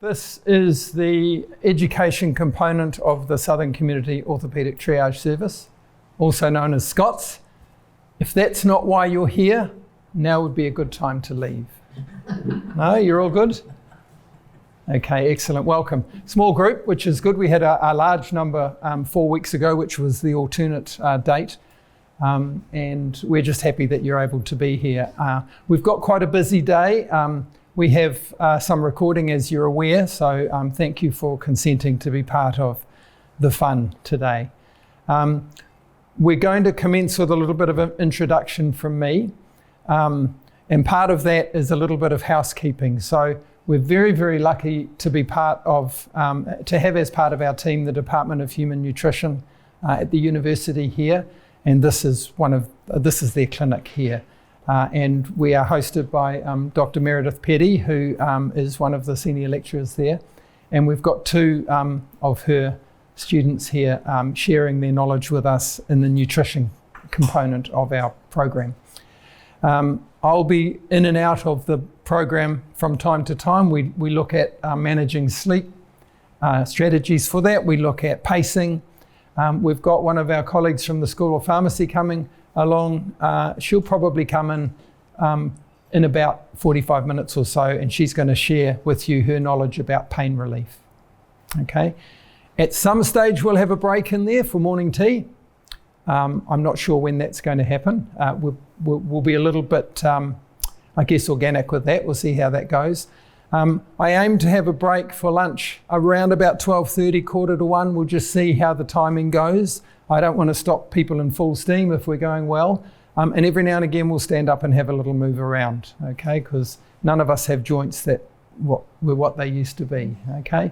This is the education component of the Southern Community Orthopaedic Triage Service, also known as Scots. If that's not why you're here, now would be a good time to leave. No, you're all good? Okay, excellent, welcome. Small group, which is good. We had a large number 4 weeks ago, which was the alternate date. And we're just happy that you're able to be here. We've got quite a busy day. We have some recording, as you're aware, so thank you for consenting to be part of the fun today. We're going to commence with a little bit of an introduction from me, and part of that is a little bit of housekeeping. So we're very, very lucky to be part of, to have as part of our team the Department of Human Nutrition at the university here, and this is their clinic here. And we are hosted by Dr. Meredith Petty, who is one of the senior lecturers there. And we've got two of her students here sharing their knowledge with us in the nutrition component of our program. I'll be in and out of the program from time to time. We look at managing sleep, strategies for that. We look at pacing. We've got one of our colleagues from the School of Pharmacy coming along. She'll probably come in about 45 minutes or so, and she's going to share with you her knowledge about pain relief. Okay. At some stage we'll have a break in there for morning tea. I'm not sure when that's going to happen. We'll be a little bit, I guess, organic with that. We'll see how that goes. I aim to have a break for lunch around about 12:30, 12:45. We'll just see how the timing goes. I don't want to stop people in full steam if we're going well. And every now and again we'll stand up and have a little move around, okay? Because none of us have joints that were what they used to be, okay?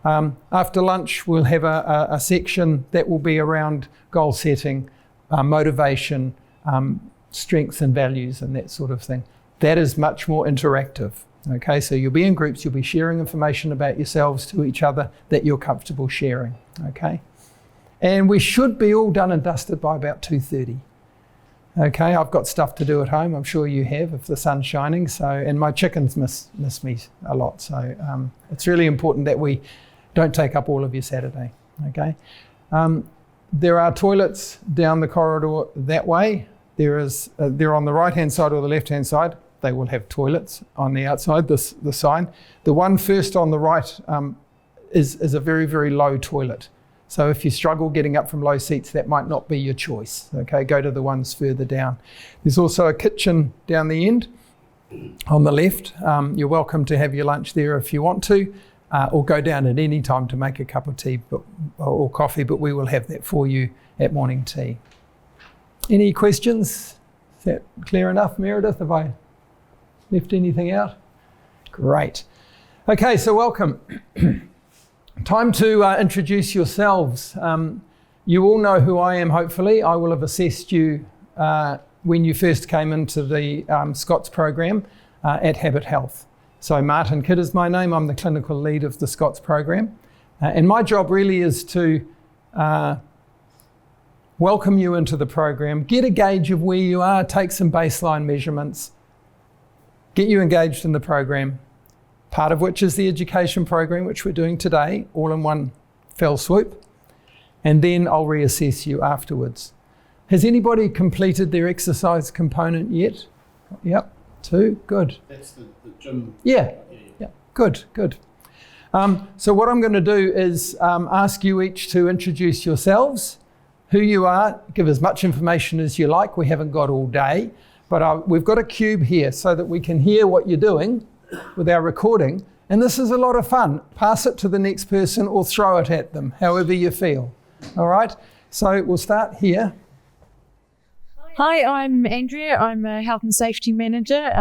After lunch we'll have a section that will be around goal setting, motivation, strengths and values and that sort of thing. That is much more interactive. Okay, so you'll be in groups, you'll be sharing information about yourselves to each other that you're comfortable sharing, okay? And we should be all done and dusted by about 2:30. Okay, I've got stuff to do at home, I'm sure you have, if the sun's shining, so, and my chickens miss me a lot, so it's really important that we don't take up all of your Saturday, okay? There are toilets down the corridor that way. They're on the right-hand side or the left-hand side. They will have toilets on the outside, the sign. The one first on the right is a very, very low toilet. So if you struggle getting up from low seats, that might not be your choice. Okay, go to the ones further down. There's also a kitchen down the end on the left. You're welcome to have your lunch there if you want to, or go down at any time to make a cup of tea or coffee, but we will have that for you at morning tea. Any questions? Is that clear enough, Meredith? Have I left anything out? Great. Okay, so welcome. Time to introduce yourselves. You all know who I am, hopefully. I will have assessed you when you first came into the Scots program at Habit Health. So Martin Kidd is my name. I'm the clinical lead of the Scots program. And my job really is to welcome you into the program, get a gauge of where you are, take some baseline measurements, get you engaged in the program, part of which is the education program, which we're doing today, all in one fell swoop, and then I'll reassess you afterwards. Has anybody completed their exercise component yet? Yep, 2, good. That's the gym. Yeah, good. So what I'm going to do is ask you each to introduce yourselves, who you are, give as much information as you like. We haven't got all day. But we've got a cube here so that we can hear what you're doing with our recording. And this is a lot of fun. Pass it to the next person or throw it at them, however you feel. All right? So we'll start here. Hi, I'm Andrea. I'm a health and safety manager.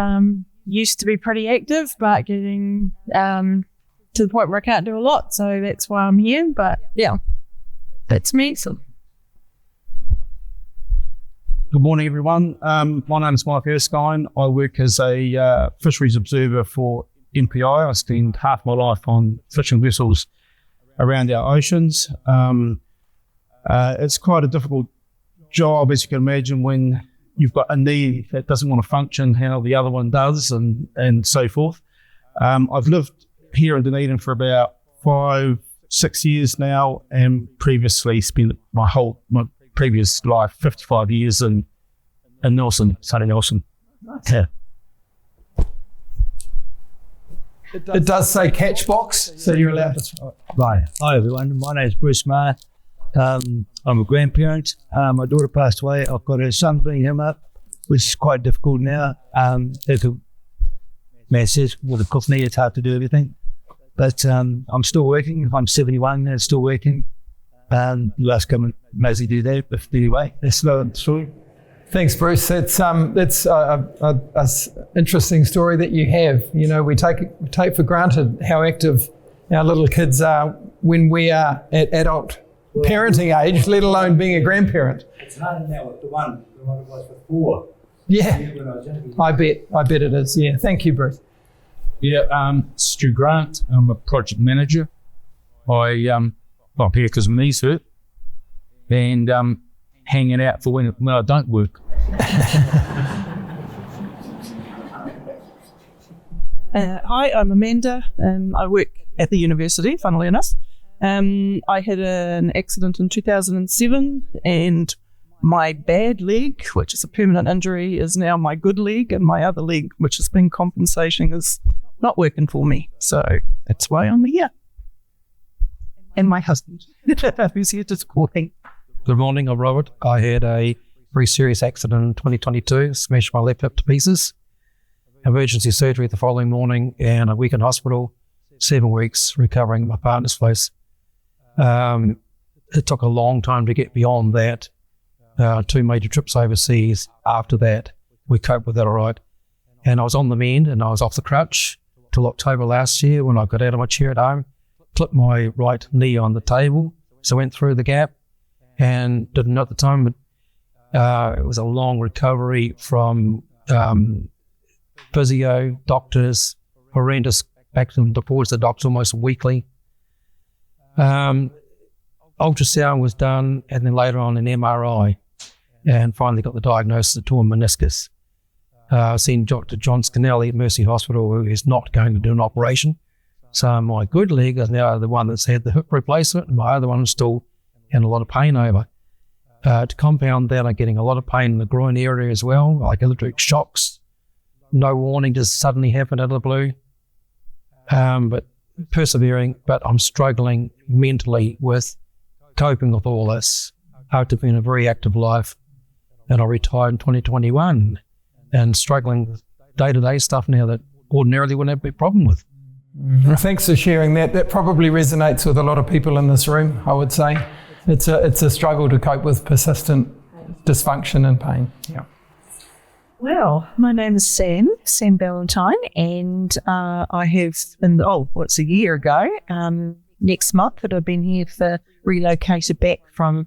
Used to be pretty active, but getting to the point where I can't do a lot. So that's why I'm here. But yeah, that's me. So. Good morning, everyone. My name is Mike Erskine. I work as a fisheries observer for MPI. I spend half my life on fishing vessels around our oceans. It's quite a difficult job, as you can imagine, when you've got a knee that doesn't want to function how the other one does and so forth. I've lived here in Dunedin for about 5-6 years now, and previously spent my previous life, 55 years in Nelson, sunny Nelson. Yeah. It does say catch box, so you're allowed to throw it. Right. Hi everyone, my name is Bruce Maher. I'm a grandparent. My daughter passed away. I've got a son bringing him up, which is quite difficult now. As a man says, with a cough knee, it's hard to do everything. But I'm still working. I'm 71 and still working. Last comment, mostly do that. But anyway, that's the story. Thanks, Bruce. That's a interesting story that you have. You know, we take for granted how active our little kids are when we are at adult parenting age, let alone being a grandparent. It's harder now with the one it was before. Yeah, I bet it is. Yeah, thank you, Bruce. Yeah, Stu Grant. I'm a project manager. I'm here because my knees hurt, and hanging out for when I don't work. Hi, I'm Amanda, and I work at the university, funnily enough. I had an accident in 2007, and my bad leg, which is a permanent injury, is now my good leg, and my other leg, which has been compensating, is not working for me. So that's why I'm here. And my husband, who's here to support me. Good morning, I'm Robert. I had a very serious accident in 2022, smashed my left hip to pieces. Emergency surgery the following morning and a week in hospital, 7 weeks recovering at my partner's place. It took a long time to get beyond that. 2 major trips overseas after that. We coped with that all right. And I was on the mend and I was off the crutch till October last year when I got out of my chair at home, clipped my right knee on the table, so I went through the gap and didn't know at the time, but it was a long recovery from physio, doctors, horrendous, back towards the doctor almost weekly. Ultrasound was done, and then later on an MRI, and finally got the diagnosis of torn meniscus. I've seen Dr. John Scannelli at Mercy Hospital, who is not going to do an operation. So my good leg is now the one that's had the hip replacement, and my other one is still in a lot of pain over. To compound that, I'm getting a lot of pain in the groin area as well, like electric shocks. No warning, just suddenly happened out of the blue. But persevering, but I'm struggling mentally with coping with all this. After being a very active life, and I retired in 2021, and struggling with day-to-day stuff now that ordinarily wouldn't have a big problem with. Thanks for sharing that. That probably resonates with a lot of people in this room, I would say. It's a struggle to cope with persistent dysfunction and pain. Yeah. Well, my name is Sam Ballantyne, and I have it's a year ago, next month that I've been here relocated back from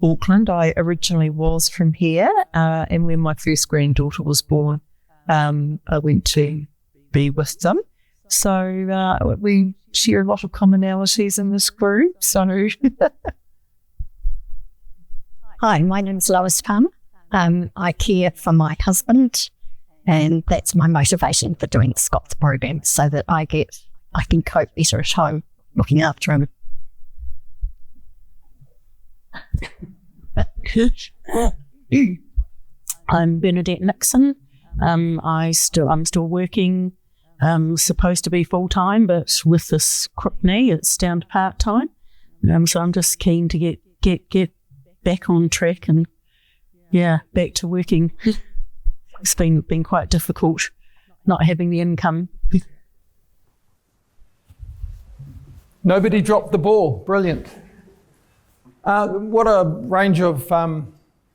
Auckland. I originally was from here, and when my first granddaughter was born, I went to be with them. So we share a lot of commonalities in this group. So, Hi, my name is Lois Palmer. I care for my husband, and that's my motivation for doing the Scots program, so that I can cope better at home looking after him. I'm Bernadette Nixon. I'm still working. Supposed to be full time, but with this crook knee, it's down to part time. So I'm just keen to get back on track and back to working. It's been quite difficult not having the income. Nobody dropped the ball. Brilliant. What a range of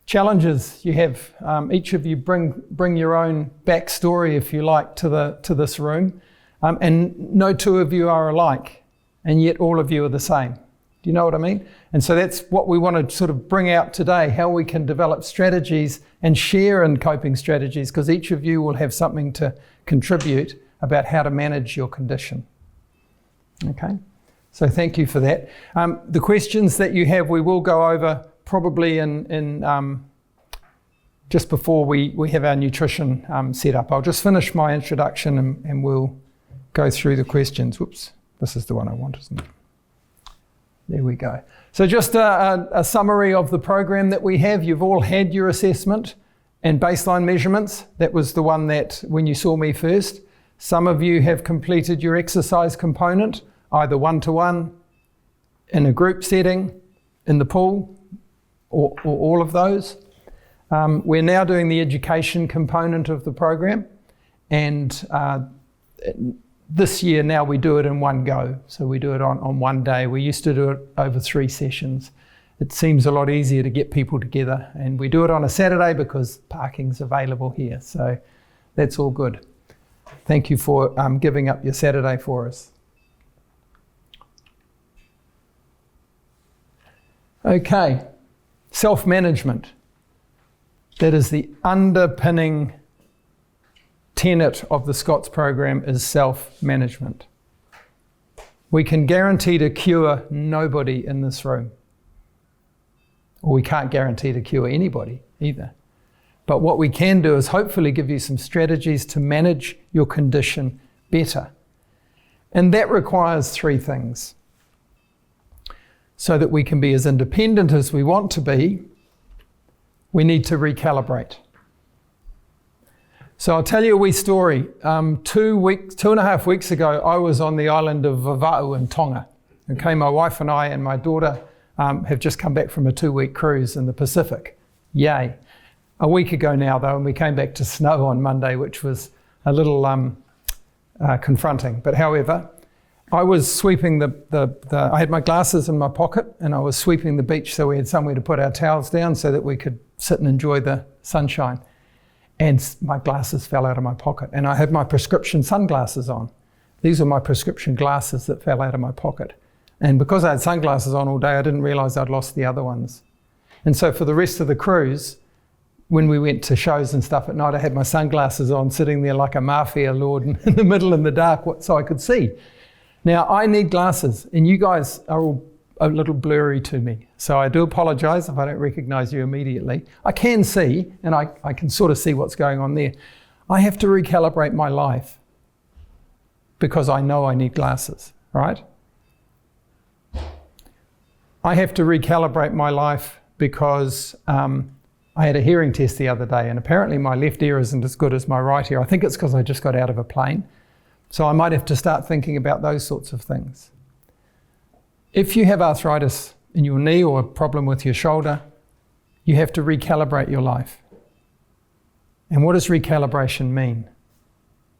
challenges you have. Each of you bring your own backstory, if you like, to this room, and no two of you are alike, and yet all of you are the same. Do you know what I mean? And so that's what we want to sort of bring out today, how we can develop strategies and share in coping strategies, because each of you will have something to contribute about how to manage your condition. Okay, so thank you for that. The questions that you have, we will go over probably in just before we have our nutrition set up. I'll just finish my introduction and we'll go through the questions. Whoops, this is the one I want, isn't it? There we go. So just a summary of the program that we have. You've all had your assessment and baseline measurements. That was the one that when you saw me first. Some of you have completed your exercise component, either one-to-one, in a group setting, in the pool, or all of those. We're now doing the education component of the program, and this year now we do it in one go. So we do it on one day. We used to do it over 3 sessions. It seems a lot easier to get people together, and we do it on a Saturday because parking's available here. So that's all good. Thank you for giving up your Saturday for us. Okay, self-management. That is the underpinning tenet of the Scots program, is self-management. We can guarantee to cure nobody in this room. Or we can't guarantee to cure anybody either. But what we can do is hopefully give you some strategies to manage your condition better. And that requires 3 things. So that we can be as independent as we want to be, we need to recalibrate. So I'll tell you a wee story. 2.5 weeks ago, I was on the island of Vava'u in Tonga. Okay, my wife and I and my daughter have just come back from a 2-week cruise in the Pacific. Yay. A week ago now, though, and we came back to snow on Monday, which was a little confronting. But however, I was sweeping I had my glasses in my pocket, and I was sweeping the beach so we had somewhere to put our towels down so that we could sit and enjoy the sunshine. And my glasses fell out of my pocket, and I had my prescription sunglasses on. These were my prescription glasses that fell out of my pocket. And because I had sunglasses on all day, I didn't realise I'd lost the other ones. And so for the rest of the cruise, when we went to shows and stuff at night, I had my sunglasses on, sitting there like a mafia lord in the middle in the dark so I could see. Now, I need glasses, and you guys are all a little blurry to me. So I do apologise if I don't recognise you immediately. I can see, and I can sort of see what's going on there. I have to recalibrate my life because I know I need glasses, right? I have to recalibrate my life because I had a hearing test the other day, and apparently my left ear isn't as good as my right ear. I think it's because I just got out of a plane. So I might have to start thinking about those sorts of things. If you have arthritis in your knee or a problem with your shoulder, you have to recalibrate your life. And what does recalibration mean?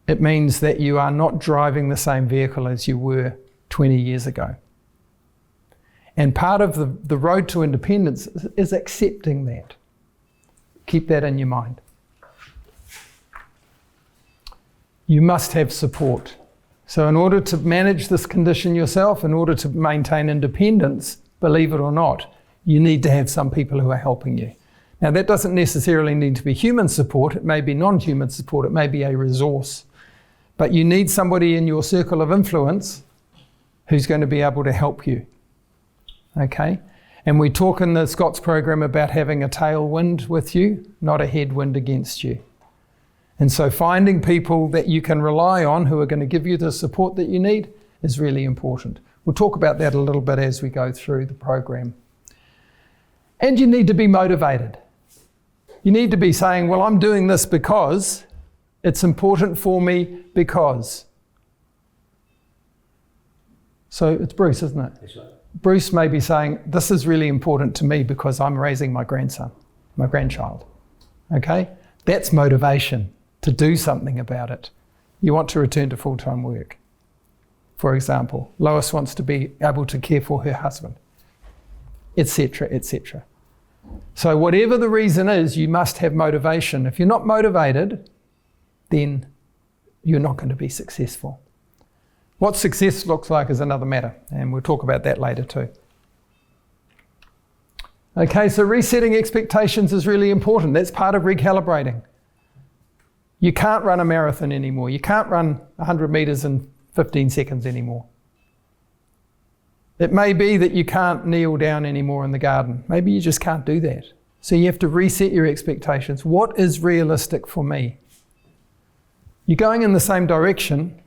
It means that you are not driving the same vehicle as you were 20 years ago. And part of the road to independence is accepting that. Keep that in your mind. You must have support. So in order to manage this condition yourself, in order to maintain independence, believe it or not, you need to have some people who are helping you. Now that doesn't necessarily need to be human support, it may be non-human support, it may be a resource. But you need somebody in your circle of influence who's going to be able to help you. Okay? And we talk in the Scots program about having a tailwind with you, not a headwind against you. And so finding people that you can rely on who are going to give you the support that you need is really important. We'll talk about that a little bit as we go through the program. And you need to be motivated. You need to be saying, well, I'm doing this because it's important for me because. So it's Bruce, isn't it? Yes, sir. Bruce may be saying, this is really important to me because I'm raising my grandson, my grandchild. Okay? That's motivation to do something about it. You want to return to full-time work. For example, Lois wants to be able to care for her husband, etc., etc. So whatever the reason is, you must have motivation. If you're not motivated, then you're not going to be successful. What success looks like is another matter, and we'll talk about that later too. Okay, so resetting expectations is really important. That's part of recalibrating. You can't run a marathon anymore. You can't run 100 metres in 15 seconds anymore. It may be that you can't kneel down anymore in the garden. Maybe you just can't do that. So you have to reset your expectations. What is realistic for me? You're going in the same direction,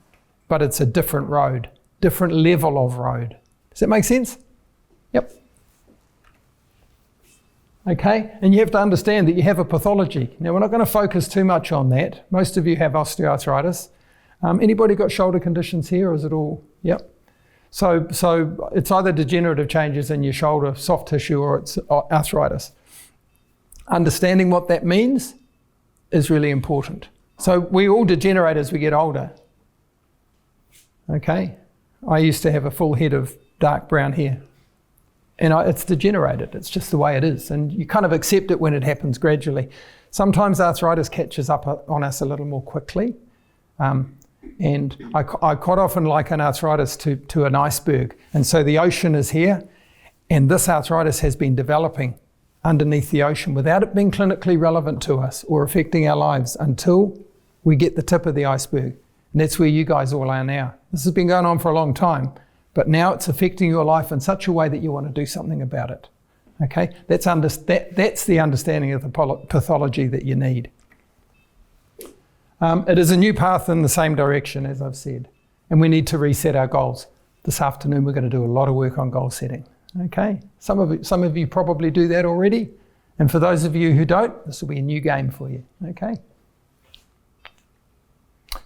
but it's a different road, different level of road. Does that make sense? Yep. Okay, and you have to understand that you have a pathology. Now, we're not going to focus too much on that. Most of you have osteoarthritis. Anybody got shoulder conditions here, or is it all? Yep. So it's either degenerative changes in your shoulder, soft tissue, or it's arthritis. Understanding what that means is really important. So we all degenerate as we get older. Okay, I used to have a full head of dark brown hair, and it's degenerated. It's just the way it is, and you kind of accept it when it happens gradually. Sometimes arthritis catches up on us a little more quickly, and I quite often liken arthritis to an iceberg. And so the ocean is here, and this arthritis has been developing underneath the ocean without it being clinically relevant to us or affecting our lives until we get the tip of the iceberg. And that's where you guys all are now. This has been going on for a long time, but now it's affecting your life in such a way that you want to do something about it. Okay, that's the understanding of the pathology that you need. It is a new path in the same direction, as I've said, and we need to reset our goals. This afternoon we're going to do a lot of work on goal setting. Okay, some of you probably do that already, and for those of you who don't, this will be a new game for you. Okay.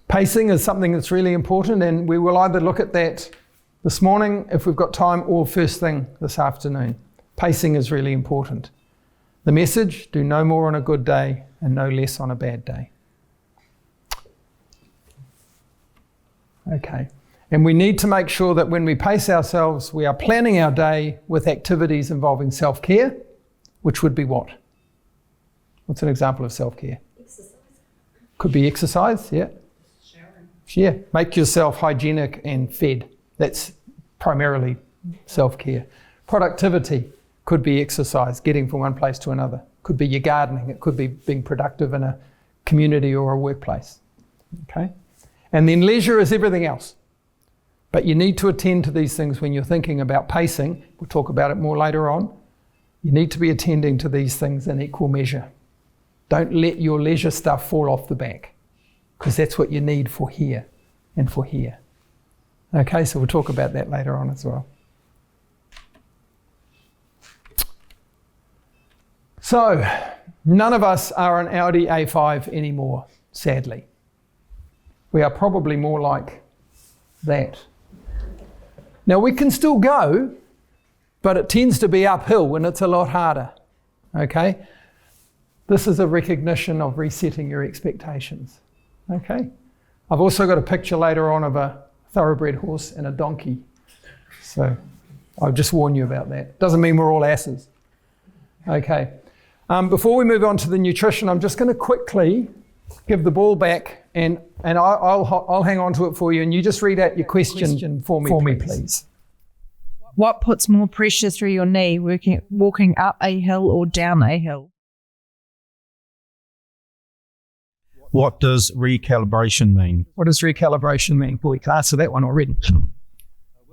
Pacing is something that's really important, and we will either look at that this morning if we've got time, or first thing this afternoon. Pacing is really important. The message: do no more on a good day and no less on a bad day. Okay. And we need to make sure that when we pace ourselves, we are planning our day with activities involving self-care, which would be what? What's an example of self-care? Exercise. Could be exercise, yeah. Showering. Yeah, make yourself hygienic and fed. That's primarily self-care. Productivity could be exercise, getting from one place to another. Could be your gardening. It could be being productive in a community or a workplace. Okay? And then leisure is everything else. But you need to attend to these things when you're thinking about pacing. We'll talk about it more later on. You need to be attending to these things in equal measure. Don't let your leisure stuff fall off the back, because that's what you need for here and for here. Okay, so we'll talk about that later on as well. So, none of us are an Audi A5 anymore, sadly. We are probably more like that. Now, we can still go, but it tends to be uphill and it's a lot harder. Okay? This is a recognition of resetting your expectations. Okay? I've also got a picture later on of a thoroughbred horse and a donkey. So I'll just warn you about that. Doesn't mean we're all asses. Okay. Before we move on to the nutrition, I'm just going to quickly give the ball back, and I'll hang on to it for you, and you just read out your question for me, please. What puts more pressure through your knee, walking up a hill or down a hill? What does recalibration mean? What does recalibration mean? Well, we can answer that one already.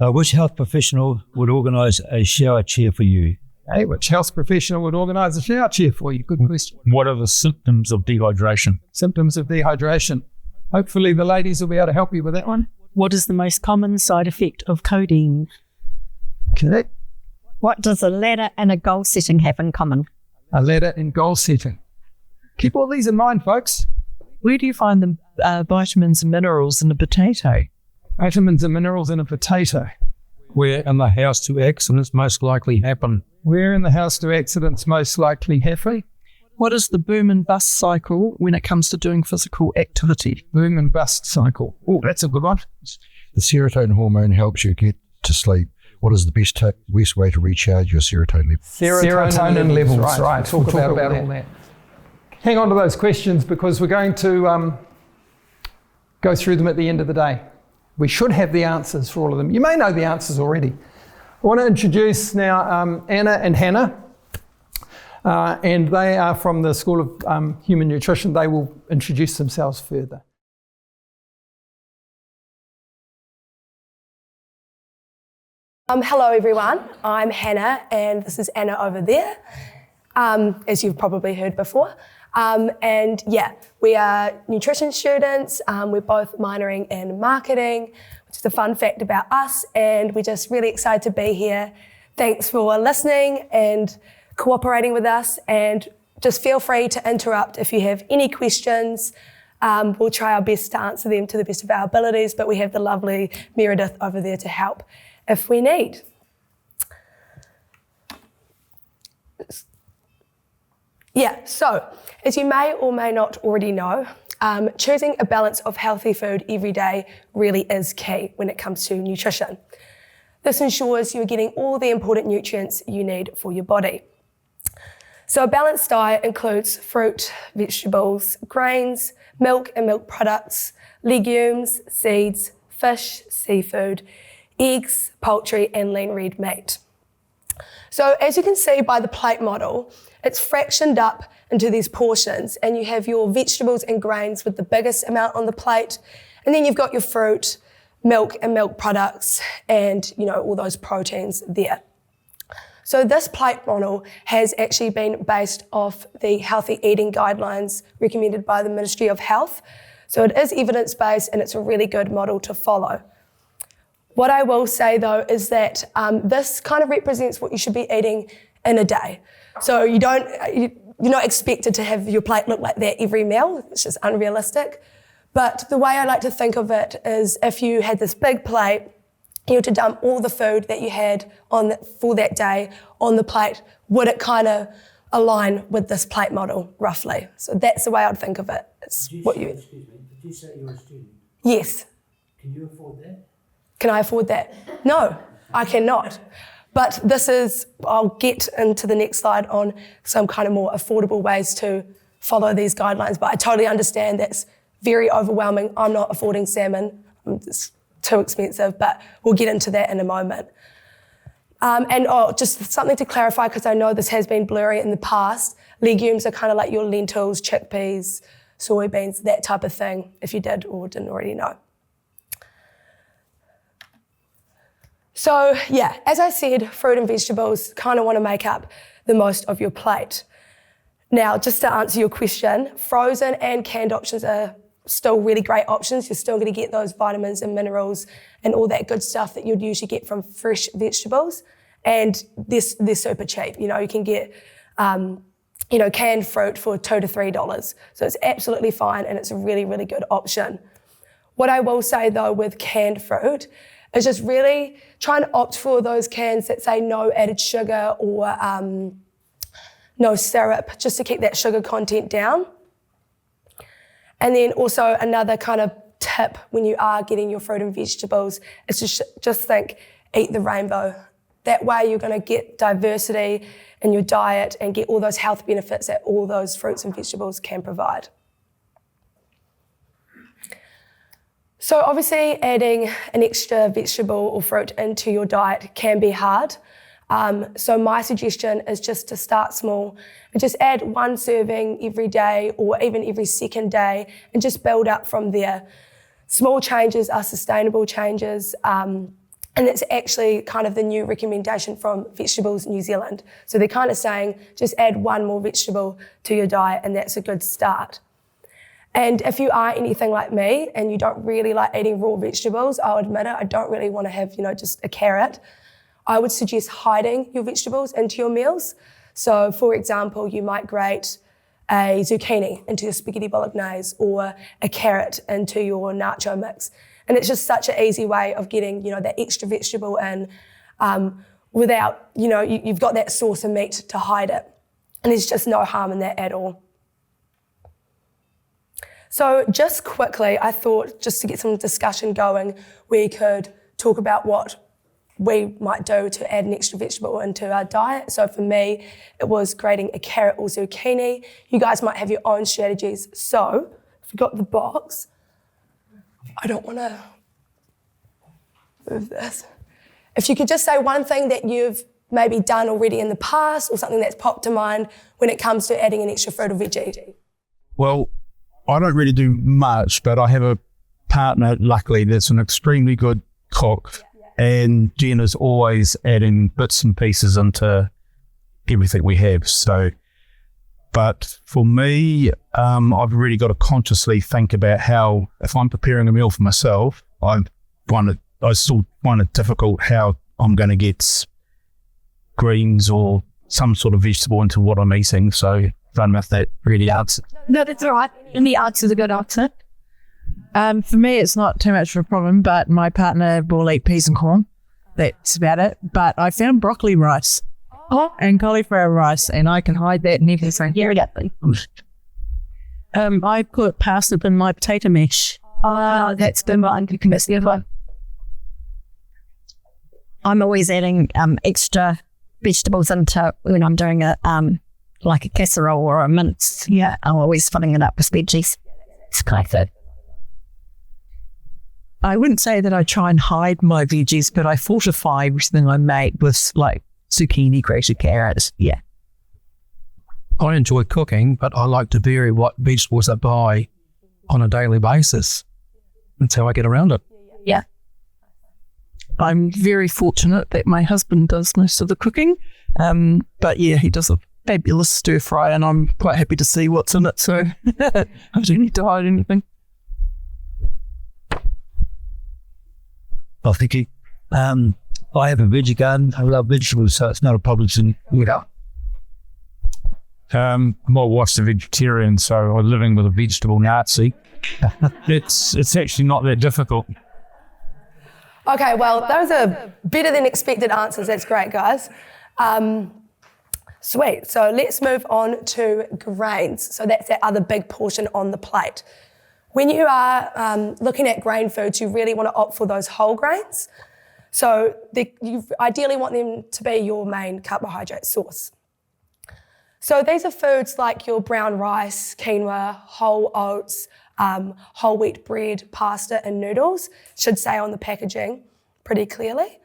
Which health professional would organise a shower chair for you? Hey, which health professional would organise a shower chair for you? Good question. What are the symptoms of dehydration? Symptoms of dehydration. Hopefully the ladies will be able to help you with that one. What is the most common side effect of codeine? Okay. What does a ladder and a goal setting have in common? A ladder and goal setting. Keep all these in mind, folks. Where do you find the vitamins and minerals in a potato? Vitamins and minerals in a potato. Where in the house do accidents most likely happen? Where in the house do accidents most likely happen? What is the boom and bust cycle when it comes to doing physical activity? Boom and bust cycle. Oh, that's a good one. The serotonin hormone helps you get to sleep. What is the best way to recharge your serotonin levels? Serotonin levels, right. We'll talk about all that. Hang on to those questions, because we're going to go through them at the end of the day. We should have the answers for all of them. You may know the answers already. I want to introduce now Anna and Hannah, and they are from the School of Human Nutrition. They will introduce themselves further. Hello everyone, I'm Hannah and this is Anna over there, as you've probably heard before. And yeah, we are nutrition students. We're both minoring in marketing, which is a fun fact about us. And we're just really excited to be here. Thanks for listening and cooperating with us. And just feel free to interrupt if you have any questions. We'll try our best to answer them to the best of our abilities, but we have the lovely Meredith over there to help if we need. Yeah, so as you may or may not already know, choosing a balance of healthy food every day really is key when it comes to nutrition. This ensures you're getting all the important nutrients you need for your body. So a balanced diet includes fruit, vegetables, grains, milk and milk products, legumes, seeds, fish, seafood, eggs, poultry and lean red meat. So as you can see by the plate model, it's fractioned up into these portions, and you have your vegetables and grains with the biggest amount on the plate, and then you've got your fruit, milk and milk products, and all those proteins there. So this plate model has actually been based off the healthy eating guidelines recommended by the Ministry of Health. So it is evidence-based and it's a really good model to follow. What I will say though is that this kind of represents what you should be eating in a day. So you're not expected to have your plate look like that every meal. It's just unrealistic. But the way I like to think of it is if you had this big plate, you had to dump all the food that you had for that day on the plate, would it kind of align with this plate model, roughly? So that's the way I'd think of it. It's what you... Excuse me, did you say you're a student? Yes. Can you afford that? Can I afford that? No, I cannot. But I'll get into the next slide on some kind of more affordable ways to follow these guidelines, but I totally understand that's very overwhelming. I'm not affording salmon. It's too expensive, but we'll get into that in a moment. Just something to clarify, because I know this has been blurry in the past, legumes are kind of like your lentils, chickpeas, soybeans, that type of thing, if you did or didn't already know. So yeah, as I said, fruit and vegetables kind of want to make up the most of your plate. Now, just to answer your question, frozen and canned options are still really great options. You're still going to get those vitamins and minerals and all that good stuff that you'd usually get from fresh vegetables. And they're super cheap. You can get, canned fruit for $2 to $3. So it's absolutely fine and it's a really, really good option. What I will say though with canned fruit is just really try and opt for those cans that say no added sugar or no syrup, just to keep that sugar content down. And then also another kind of tip when you are getting your fruit and vegetables is to just think, eat the rainbow. That way you're going to get diversity in your diet and get all those health benefits that all those fruits and vegetables can provide. So obviously adding an extra vegetable or fruit into your diet can be hard. So my suggestion is just to start small and just add one serving every day or even every second day and just build up from there. Small changes are sustainable changes, and it's actually kind of the new recommendation from Vegetables New Zealand. So they're kind of saying just add one more vegetable to your diet and that's a good start. And if you are anything like me and you don't really like eating raw vegetables, I'll admit it, I don't really want to have, just a carrot. I would suggest hiding your vegetables into your meals. So for example, you might grate a zucchini into your spaghetti bolognese or a carrot into your nacho mix. And it's just such an easy way of getting, that extra vegetable in without, you've got that source of meat to hide it. And there's just no harm in that at all. So just quickly, I thought just to get some discussion going, we could talk about what we might do to add an extra vegetable into our diet. So for me, it was grating a carrot or zucchini. You guys might have your own strategies. So if you've got the box, I don't want to move this. If you could just say one thing that you've maybe done already in the past or something that's popped to mind when it comes to adding an extra fruit or veggie. Well, I don't really do much, but I have a partner, luckily, that's an extremely good cook. And Jen is always adding bits and pieces into everything we have. So But for me, I've really got to consciously think about how, if I'm preparing a meal for myself, I still find it difficult how I'm going to get greens or some sort of vegetable into what I'm eating. So I don't know if that really answers. No, that's all right. Any answer's a good answer. For me, it's not too much of a problem, but my partner will eat peas and corn. That's about it. But I found broccoli rice and cauliflower rice, and I can hide that and everything. Yeah, exactly. I put parsnip in my potato mash. That's the one. You can miss the other one. I'm always adding extra vegetables into when I'm doing a like a casserole or a mince. Yeah, I'm always filling it up with veggies. It's quite good. I wouldn't say that I try and hide my veggies, but I fortify everything I make with like zucchini, grated carrots. Yeah. I enjoy cooking, but I like to vary what vegetables I buy on a daily basis. That's how I get around it. Yeah. I'm very fortunate that my husband does most of the cooking. But yeah, he does a fabulous stir fry, and I'm quite happy to see what's in it. So I don't need to hide anything. I think I have a veggie garden. I love vegetables, so it's not a problem to me. My wife's a vegetarian, so I'm living with a vegetable Nazi. It's actually not that difficult. Okay, well, those are better than expected answers. That's great, guys. Sweet. So let's move on to grains. So that's that other big portion on the plate. When you are looking at grain foods, you really want to opt for those whole grains. So you ideally want them to be your main carbohydrate source. So these are foods like your brown rice, quinoa, whole oats, whole wheat bread, pasta and noodles, should say on the packaging pretty clearly.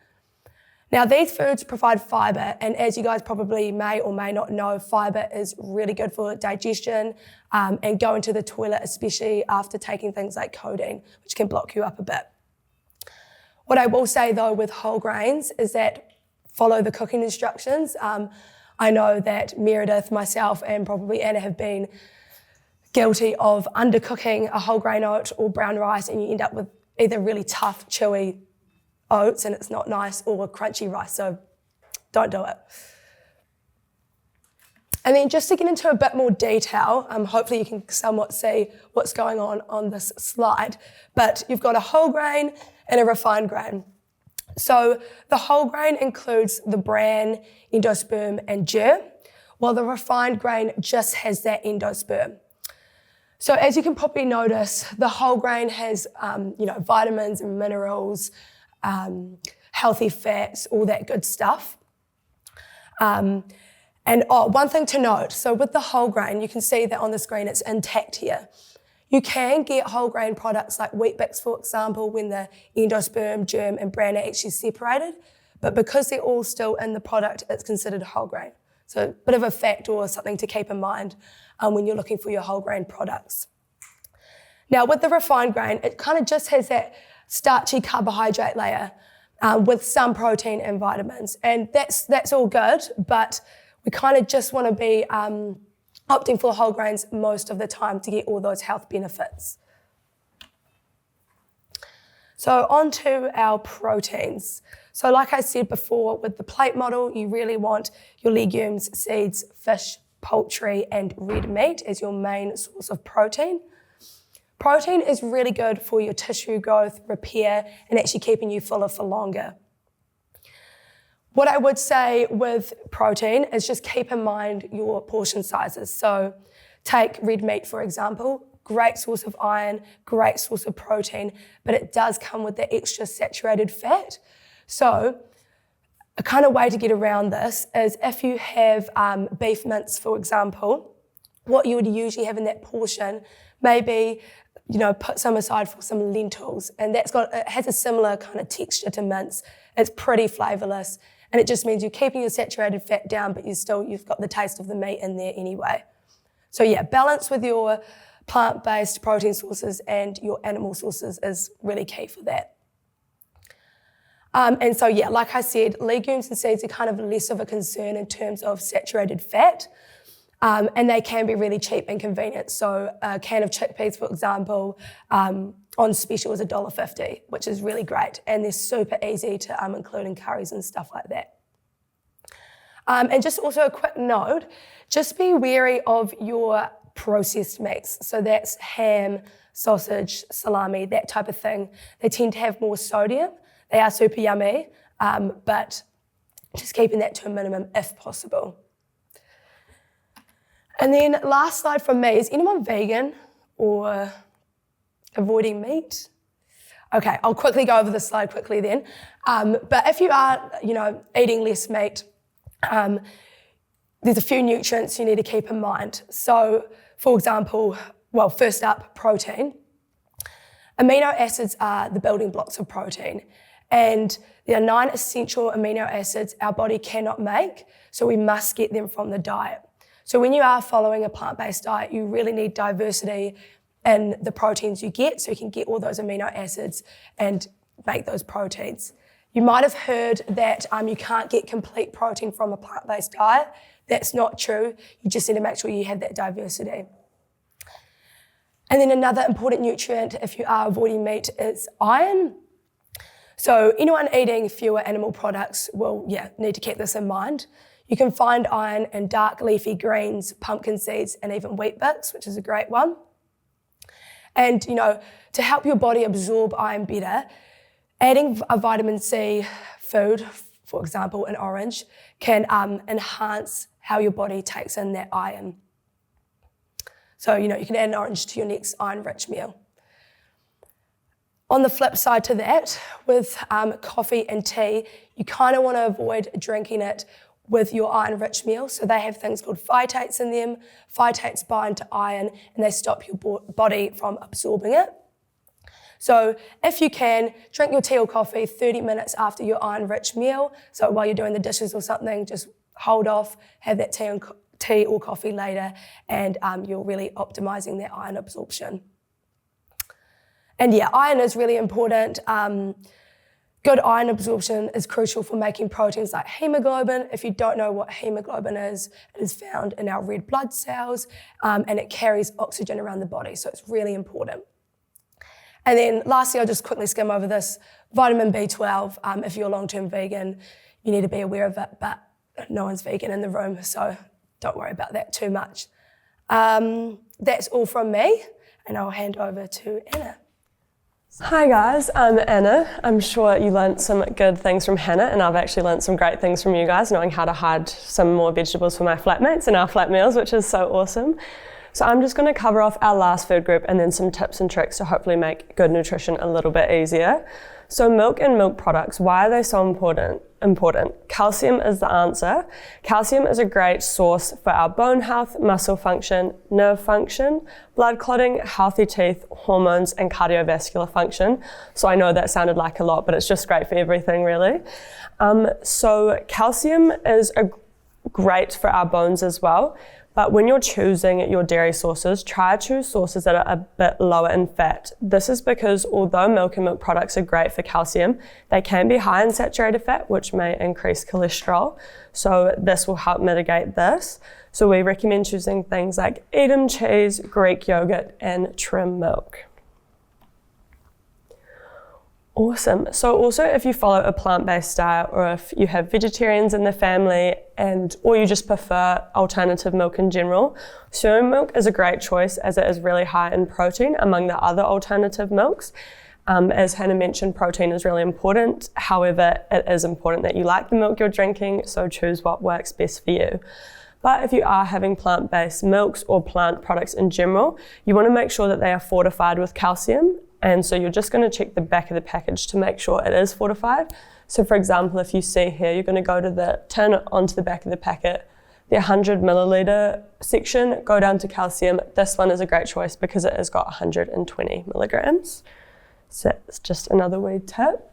Now these foods provide fibre, and as you guys probably may or may not know, fibre is really good for digestion and going to the toilet, especially after taking things like codeine, which can block you up a bit. What I will say though with whole grains is that follow the cooking instructions. I know that Meredith, myself and probably Anna have been guilty of undercooking a whole grain oat or brown rice, and you end up with either really tough, chewy oats and it's not nice, or crunchy rice, so don't do it. And then just to get into a bit more detail, hopefully you can somewhat see what's going on this slide, but you've got a whole grain and a refined grain. So the whole grain includes the bran, endosperm and germ, while the refined grain just has that endosperm. So as you can probably notice, the whole grain has vitamins and minerals, healthy fats, all that good stuff. And one thing to note, so with the whole grain, you can see that on the screen it's intact here. You can get whole grain products like Wheat Bix, for example, when the endosperm, germ and bran are actually separated, but because they're all still in the product, it's considered whole grain. So a bit of a fact or something to keep in mind when you're looking for your whole grain products. Now with the refined grain, it kind of just has that starchy carbohydrate layer with some protein and vitamins. And that's all good, but we kind of just want to be opting for whole grains most of the time to get all those health benefits. So on to our proteins. So like I said before, with the plate model, you really want your legumes, seeds, fish, poultry, and red meat as your main source of protein. Protein is really good for your tissue growth, repair, and actually keeping you fuller for longer. What I would say with protein is just keep in mind your portion sizes. So take red meat, for example, great source of iron, great source of protein, but it does come with the extra saturated fat. So a kind of way to get around this is if you have beef mince, for example, what you would usually have in that portion, maybe put some aside for some lentils, and it has a similar kind of texture to mince. It's pretty flavourless, and it just means you're keeping your saturated fat down, but you've got the taste of the meat in there anyway. So yeah, balance with your plant-based protein sources and your animal sources is really key for that. And so yeah, like I said, legumes and seeds are kind of less of a concern in terms of saturated fat. And they can be really cheap and convenient. So a can of chickpeas, for example, on special is $1.50, which is really great. And they're super easy to include in curries and stuff like that. And just also a quick note, just be wary of your processed meats. So that's ham, sausage, salami, that type of thing. They tend to have more sodium. They are super yummy, but just keeping that to a minimum if possible. And then last slide from me, is anyone vegan or avoiding meat? Okay, I'll quickly go over this slide quickly then. But if you are, eating less meat, there's a few nutrients you need to keep in mind. So, for example, first up, protein. Amino acids are the building blocks of protein. And there are 9 essential amino acids our body cannot make, so we must get them from the diet. So when you are following a plant-based diet, you really need diversity in the proteins you get, so you can get all those amino acids and make those proteins. You might have heard that you can't get complete protein from a plant-based diet. That's not true. You just need to make sure you have that diversity. And then another important nutrient, if you are avoiding meat, is iron. So anyone eating fewer animal products will, need to keep this in mind. You can find iron in dark leafy greens, pumpkin seeds, and even wheat bix, which is a great one. And, to help your body absorb iron better, adding a vitamin C food, for example, an orange, can enhance how your body takes in that iron. So, you can add an orange to your next iron-rich meal. On the flip side to that, with coffee and tea, you kind of want to avoid drinking it with your iron-rich meal. So they have things called phytates in them. Phytates bind to iron and they stop your body from absorbing it. So if you can, drink your tea or coffee 30 minutes after your iron-rich meal. So while you're doing the dishes or something, just hold off, have that tea or coffee later, and you're really optimizing that iron absorption. And iron is really important. Good iron absorption is crucial for making proteins like hemoglobin. If you don't know what hemoglobin is, it is found in our red blood cells, and it carries oxygen around the body, so it's really important. And then lastly, I'll just quickly skim over this. Vitamin B12, if you're a long-term vegan, you need to be aware of it, but no one's vegan in the room, so don't worry about that too much. That's all from me, and I'll hand over to Anna. Hi guys, I'm Anna. I'm sure you learnt some good things from Hannah, and I've actually learnt some great things from you guys, knowing how to hide some more vegetables for my flatmates in our flat meals, which is so awesome. So I'm just going to cover off our last food group and then some tips and tricks to hopefully make good nutrition a little bit easier. So milk and milk products, why are they so important? Calcium is the answer. Calcium is a great source for our bone health, muscle function, nerve function, blood clotting, healthy teeth, hormones, and cardiovascular function. So I know that sounded like a lot, but it's just great for everything really. So calcium is great for our bones as well. But when you're choosing your dairy sources, try to choose sources that are a bit lower in fat. This is because although milk and milk products are great for calcium, they can be high in saturated fat, which may increase cholesterol. So this will help mitigate this. So we recommend choosing things like Edam cheese, Greek yogurt, and trim milk. Awesome. So also if you follow a plant-based diet, or if you have vegetarians in the family, or you just prefer alternative milk in general, soy milk is a great choice as it is really high in protein among the other alternative milks. As Hannah mentioned, protein is really important. However, it is important that you like the milk you're drinking, so choose what works best for you. But if you are having plant-based milks or plant products in general, you want to make sure that they are fortified with calcium. And so you're just going to check the back of the package to make sure it is fortified. So for example, if you see here, you're going to go to turn it onto the back of the packet, the 100 milliliter section, go down to calcium. This one is a great choice because it has got 120 milligrams. So it's just another wee tip.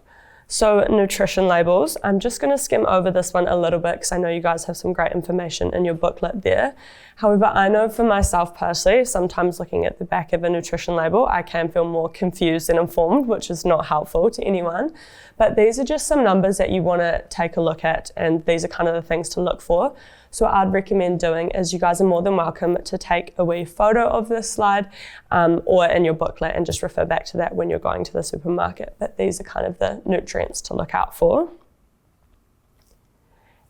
So nutrition labels, I'm just going to skim over this one a little bit because I know you guys have some great information in your booklet there. However, I know for myself personally, sometimes looking at the back of a nutrition label, I can feel more confused than informed, which is not helpful to anyone. But these are just some numbers that you want to take a look at, and these are kind of the things to look for. So what I'd recommend doing is you guys are more than welcome to take a wee photo of this slide or in your booklet and just refer back to that when you're going to the supermarket. But these are kind of the nutrients to look out for.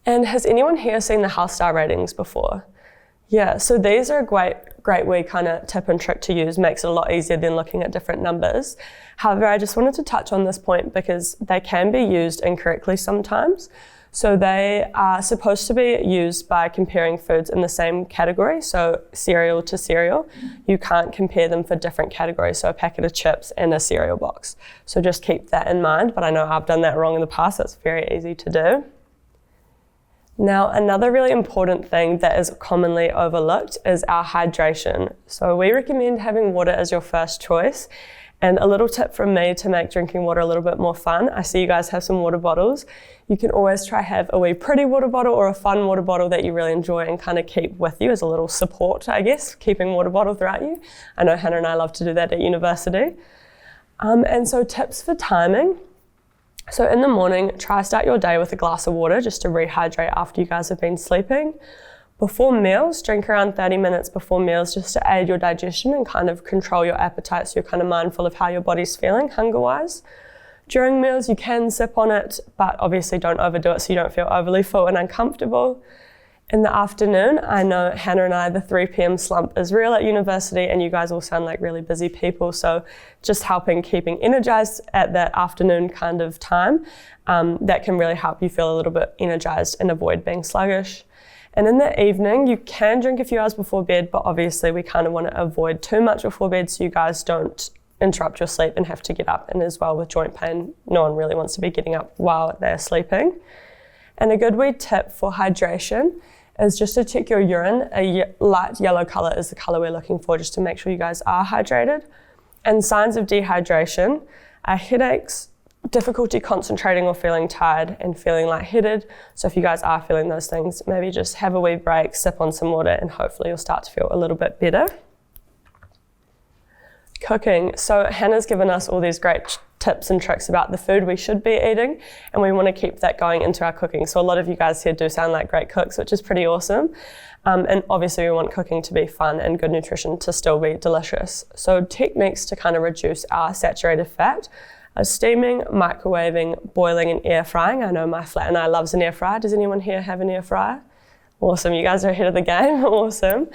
And has anyone here seen the health star ratings before? Yeah, so these are a great wee kind of tip and trick to use, makes it a lot easier than looking at different numbers. However, I just wanted to touch on this point because they can be used incorrectly sometimes. So they are supposed to be used by comparing foods in the same category, so cereal to cereal. You can't compare them for different categories, so a packet of chips and a cereal box. So just keep that in mind, but I know I've done that wrong in the past, so it's very easy to do. Now, another really important thing that is commonly overlooked is our hydration. So we recommend having water as your first choice. And a little tip from me to make drinking water a little bit more fun, I see you guys have some water bottles. You can always try have a wee pretty water bottle or a fun water bottle that you really enjoy and kind of keep with you as a little support, I guess, keeping water bottle throughout you. I know Hannah and I love to do that at university. And so tips for timing. So in the morning, try start your day with a glass of water just to rehydrate after you guys have been sleeping. Before meals, drink around 30 minutes before meals just to aid your digestion and kind of control your appetite so you're kind of mindful of how your body's feeling hunger-wise. During meals, you can sip on it, but obviously don't overdo it so you don't feel overly full and uncomfortable. In the afternoon, I know Hannah and I, the 3 p.m. slump is real at university and you guys all sound like really busy people, so just keeping energized at that afternoon kind of time, that can really help you feel a little bit energized and avoid being sluggish. And in the evening, you can drink a few hours before bed, but obviously we kind of want to avoid too much before bed so you guys don't interrupt your sleep and have to get up. And as well with joint pain, no one really wants to be getting up while they're sleeping. And a good wee tip for hydration is just to check your urine. A light yellow colour is the colour we're looking for just to make sure you guys are hydrated. And signs of dehydration are headaches, difficulty concentrating or feeling tired, and feeling lightheaded. So if you guys are feeling those things, maybe just have a wee break, sip on some water, and hopefully you'll start to feel a little bit better. Cooking. So Hannah's given us all these great tips and tricks about the food we should be eating, and we want to keep that going into our cooking. So a lot of you guys here do sound like great cooks, which is pretty awesome. And obviously we want cooking to be fun and good nutrition to still be delicious. So techniques to kind of reduce our saturated fat are steaming, microwaving, boiling and air frying. I know my flat and I loves an air fryer. Does anyone here have an air fryer? Awesome, you guys are ahead of the game, awesome.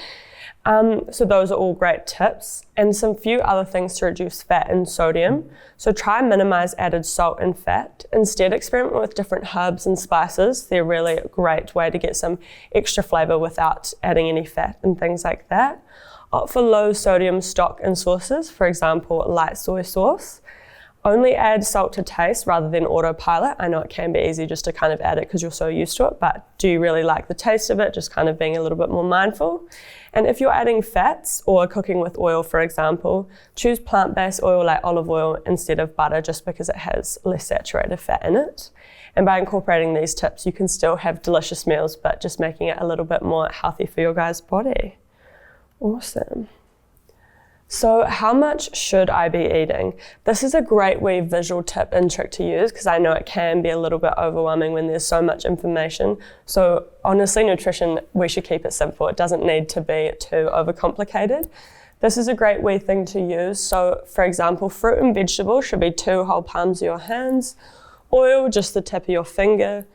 So those are all great tips, and some few other things to reduce fat and sodium. So try and minimize added salt and fat. Instead, experiment with different herbs and spices. They're really a great way to get some extra flavor without adding any fat and things like that. Opt for low sodium stock and sauces, for example, light soy sauce. Only add salt to taste rather than autopilot. I know it can be easy just to kind of add it because you're so used to it, but do you really like the taste of it? Just kind of being a little bit more mindful. And if you're adding fats or cooking with oil, for example, choose plant-based oil like olive oil instead of butter just because it has less saturated fat in it. And by incorporating these tips, you can still have delicious meals, but just making it a little bit more healthy for your guys' body. Awesome. So how much should I be eating? This is a great wee visual tip and trick to use because I know it can be a little bit overwhelming when there's so much information. So honestly, nutrition, we should keep it simple. It doesn't need to be too overcomplicated. This is a great wee thing to use. So for example, fruit and vegetables should be 2 whole palms of your hands. Oil, just the tip of your finger.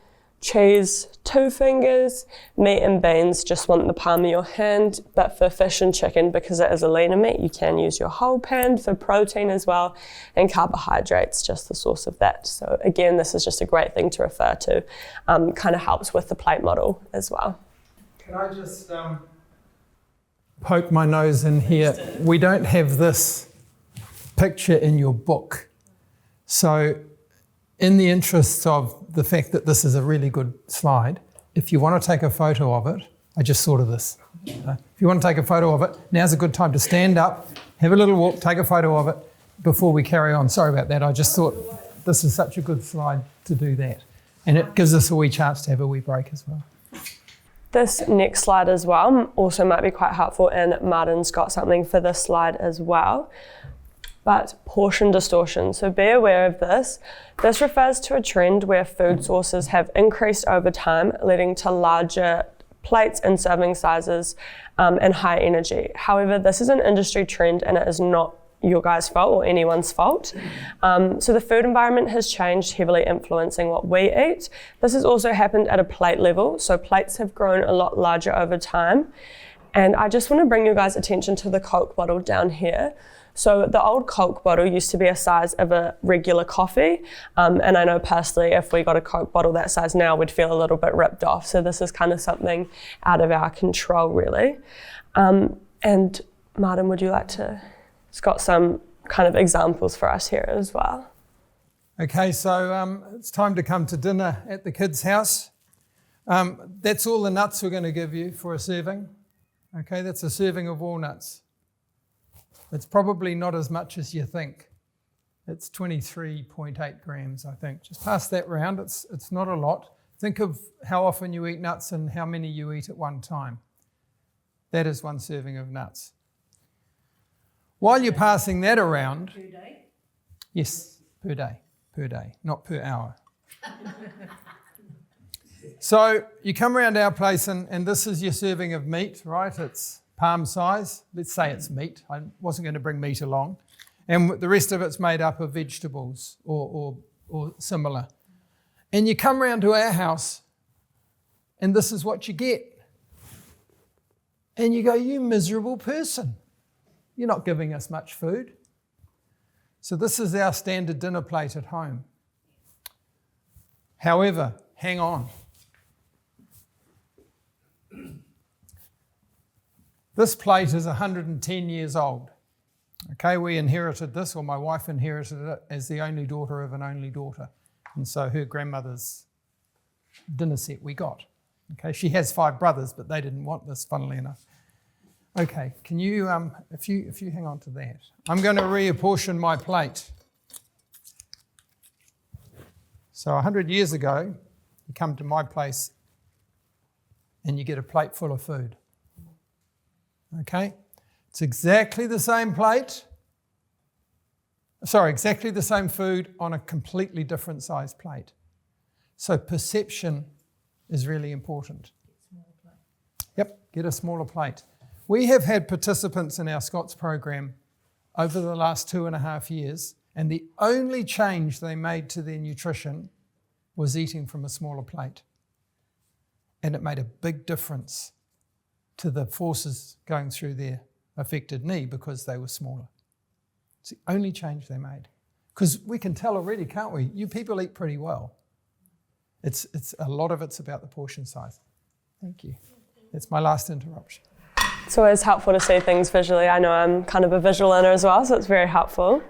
Cheese, 2 fingers. Meat and beans, just want the palm of your hand. But for fish and chicken, because it is a leaner meat, you can use your whole pan for protein as well. And carbohydrates, just the source of that. So again, this is just a great thing to refer to. Kind of helps with the plate model as well. Can I just poke my nose in here? We don't have this picture in your book. So in the interests of the fact that this is a really good slide, if you want to take a photo of it, I just thought of this. If you want to take a photo of it, now's a good time to stand up, have a little walk, take a photo of it before we carry on. Sorry about that. I just thought this is such a good slide to do that. And it gives us a wee chance to have a wee break as well. This next slide as well also might be quite helpful, and Martin's got something for this slide as well. But portion distortion, so be aware of this. This refers to a trend where food sources have increased over time, leading to larger plates and serving sizes, and high energy. However, this is an industry trend and it is not your guys' fault or anyone's fault. So the food environment has changed, heavily influencing what we eat. This has also happened at a plate level, so plates have grown a lot larger over time. And I just want to bring you guys' attention to the Coke bottle down here. So the old Coke bottle used to be a size of a regular coffee, and I know personally if we got a Coke bottle that size now, we'd feel a little bit ripped off. So this is kind of something out of our control, really. And Martin, would you like to? It's got some kind of examples for us here as well. Okay, so it's time to come to dinner at the kids' house. That's all the nuts we're going to give you for a serving. Okay, that's a serving of walnuts. It's probably not as much as you think. It's 23.8 grams, I think. Just pass that round. It's not a lot. Think of how often you eat nuts and how many you eat at one time. That is one serving of nuts. While you're passing that around... Per day? Yes, per day, not per hour. So you come around our place and this is your serving of meat, right? It's palm size. Let's say it's meat. I wasn't going to bring meat along. And the rest of it's made up of vegetables or similar. And you come round to our house and this is what you get. And you go, you miserable person. You're not giving us much food. So this is our standard dinner plate at home. However, hang on. This plate is 110 years old. Okay, we inherited this, or my wife inherited it as the only daughter of an only daughter. And so her grandmother's dinner set we got. Okay, she has 5 brothers, but they didn't want this, funnily enough. Okay, can you, if you hang on to that, I'm going to reapportion my plate. So 100 years ago, you come to my place and you get a plate full of food. Okay, it's exactly the same plate. Sorry, exactly the same food on a completely different size plate. So perception is really important. Yep, get a smaller plate. We have had participants in our Scots program over the last 2.5 years, and the only change they made to their nutrition was eating from a smaller plate. And it made a big difference to the forces going through their affected knee because they were smaller. It's the only change they made. Because we can tell already, can't we? You people eat pretty well. It's a lot of it's about the portion size. Thank you. That's my last interruption. It's always helpful to see things visually. I know I'm kind of a visual learner as well, so it's very helpful.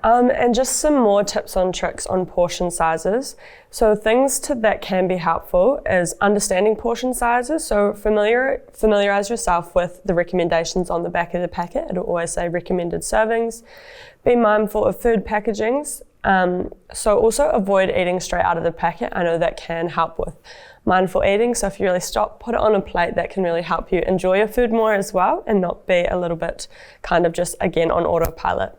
And just some more tips on tricks on portion sizes. So things that can be helpful is understanding portion sizes. So familiarise yourself with the recommendations on the back of the packet. It'll always say recommended servings. Be mindful of food packagings. So also avoid eating straight out of the packet. I know that can help with mindful eating. So if you really stop, put it on a plate, that can really help you enjoy your food more as well and not be a little bit kind of just again on autopilot.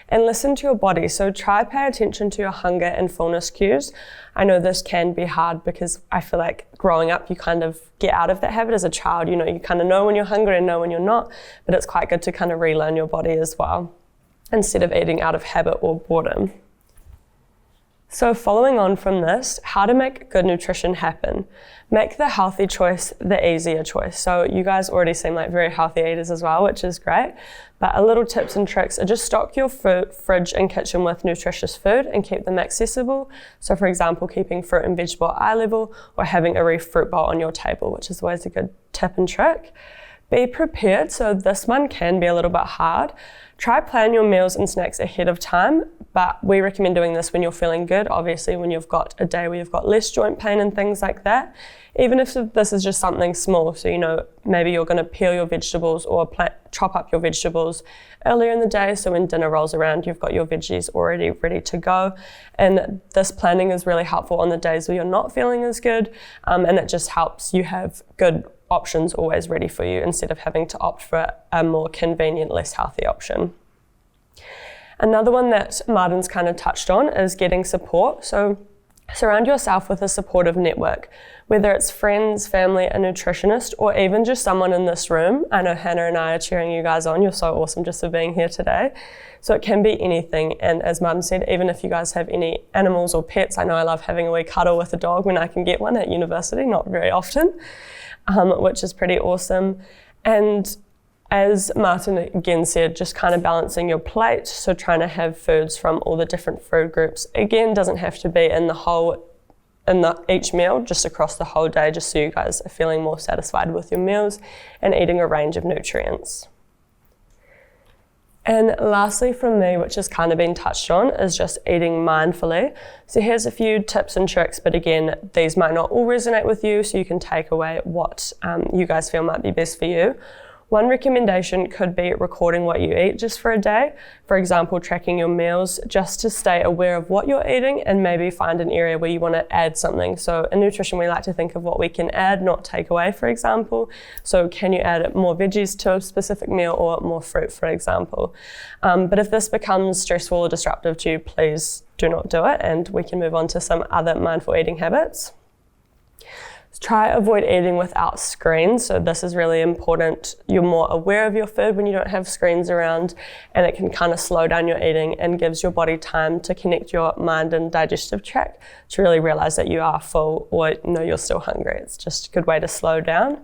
And listen to your body. So try pay attention to your hunger and fullness cues. I know this can be hard because I feel like growing up you kind of get out of that habit as a child. You know, you kind of know when you're hungry and know when you're not, but it's quite good to kind of relearn your body as well instead of eating out of habit or boredom. So following on from this, how to make good nutrition happen. Make the healthy choice the easier choice. So you guys already seem like very healthy eaters as well, which is great. But a little tips and tricks are just stock your fridge and kitchen with nutritious food and keep them accessible. So for example, keeping fruit and vegetable at eye level or having a reef fruit bowl on your table, which is always a good tip and trick. Be prepared. So this one can be a little bit hard. Try plan your meals and snacks ahead of time, but we recommend doing this when you're feeling good, obviously when you've got a day where you've got less joint pain and things like that. Even if this is just something small, so you know, maybe you're going to peel your vegetables or chop up your vegetables earlier in the day, so when dinner rolls around, you've got your veggies already ready to go. And this planning is really helpful on the days where you're not feeling as good, and it just helps you have good options always ready for you instead of having to opt for a more convenient, less healthy option. Another one that Martin's kind of touched on is getting support. So Surround yourself with a supportive network, whether it's friends, family, a nutritionist, or even just someone in this room. I know Hannah and I are cheering you guys on. You're so awesome just for being here today. So it can be anything. And as Martin said, even if you guys have any animals or pets, I know I love having a wee cuddle with a dog when I can get one at university, not very often, which is pretty awesome. And as Martin again said, just kind of balancing your plate, so trying to have foods from all the different food groups. Again, doesn't have to be in each meal, just across the whole day, just so you guys are feeling more satisfied with your meals and eating a range of nutrients. And lastly from me, which has kind of been touched on, is just eating mindfully. So here's a few tips and tricks, but again, these might not all resonate with you, so you can take away what you guys feel might be best for you. One recommendation could be recording what you eat just for a day. For example, tracking your meals just to stay aware of what you're eating and maybe find an area where you want to add something. So in nutrition, we like to think of what we can add, not take away, for example. So can you add more veggies to a specific meal or more fruit, for example? But if this becomes stressful or disruptive to you, please do not do it, and we can move on to some other mindful eating habits. Try avoid eating without screens. So this is really important. You're more aware of your food when you don't have screens around, and it can kind of slow down your eating and gives your body time to connect your mind and digestive tract to really realize that you are full or no, you're still hungry. It's just a good way to slow down.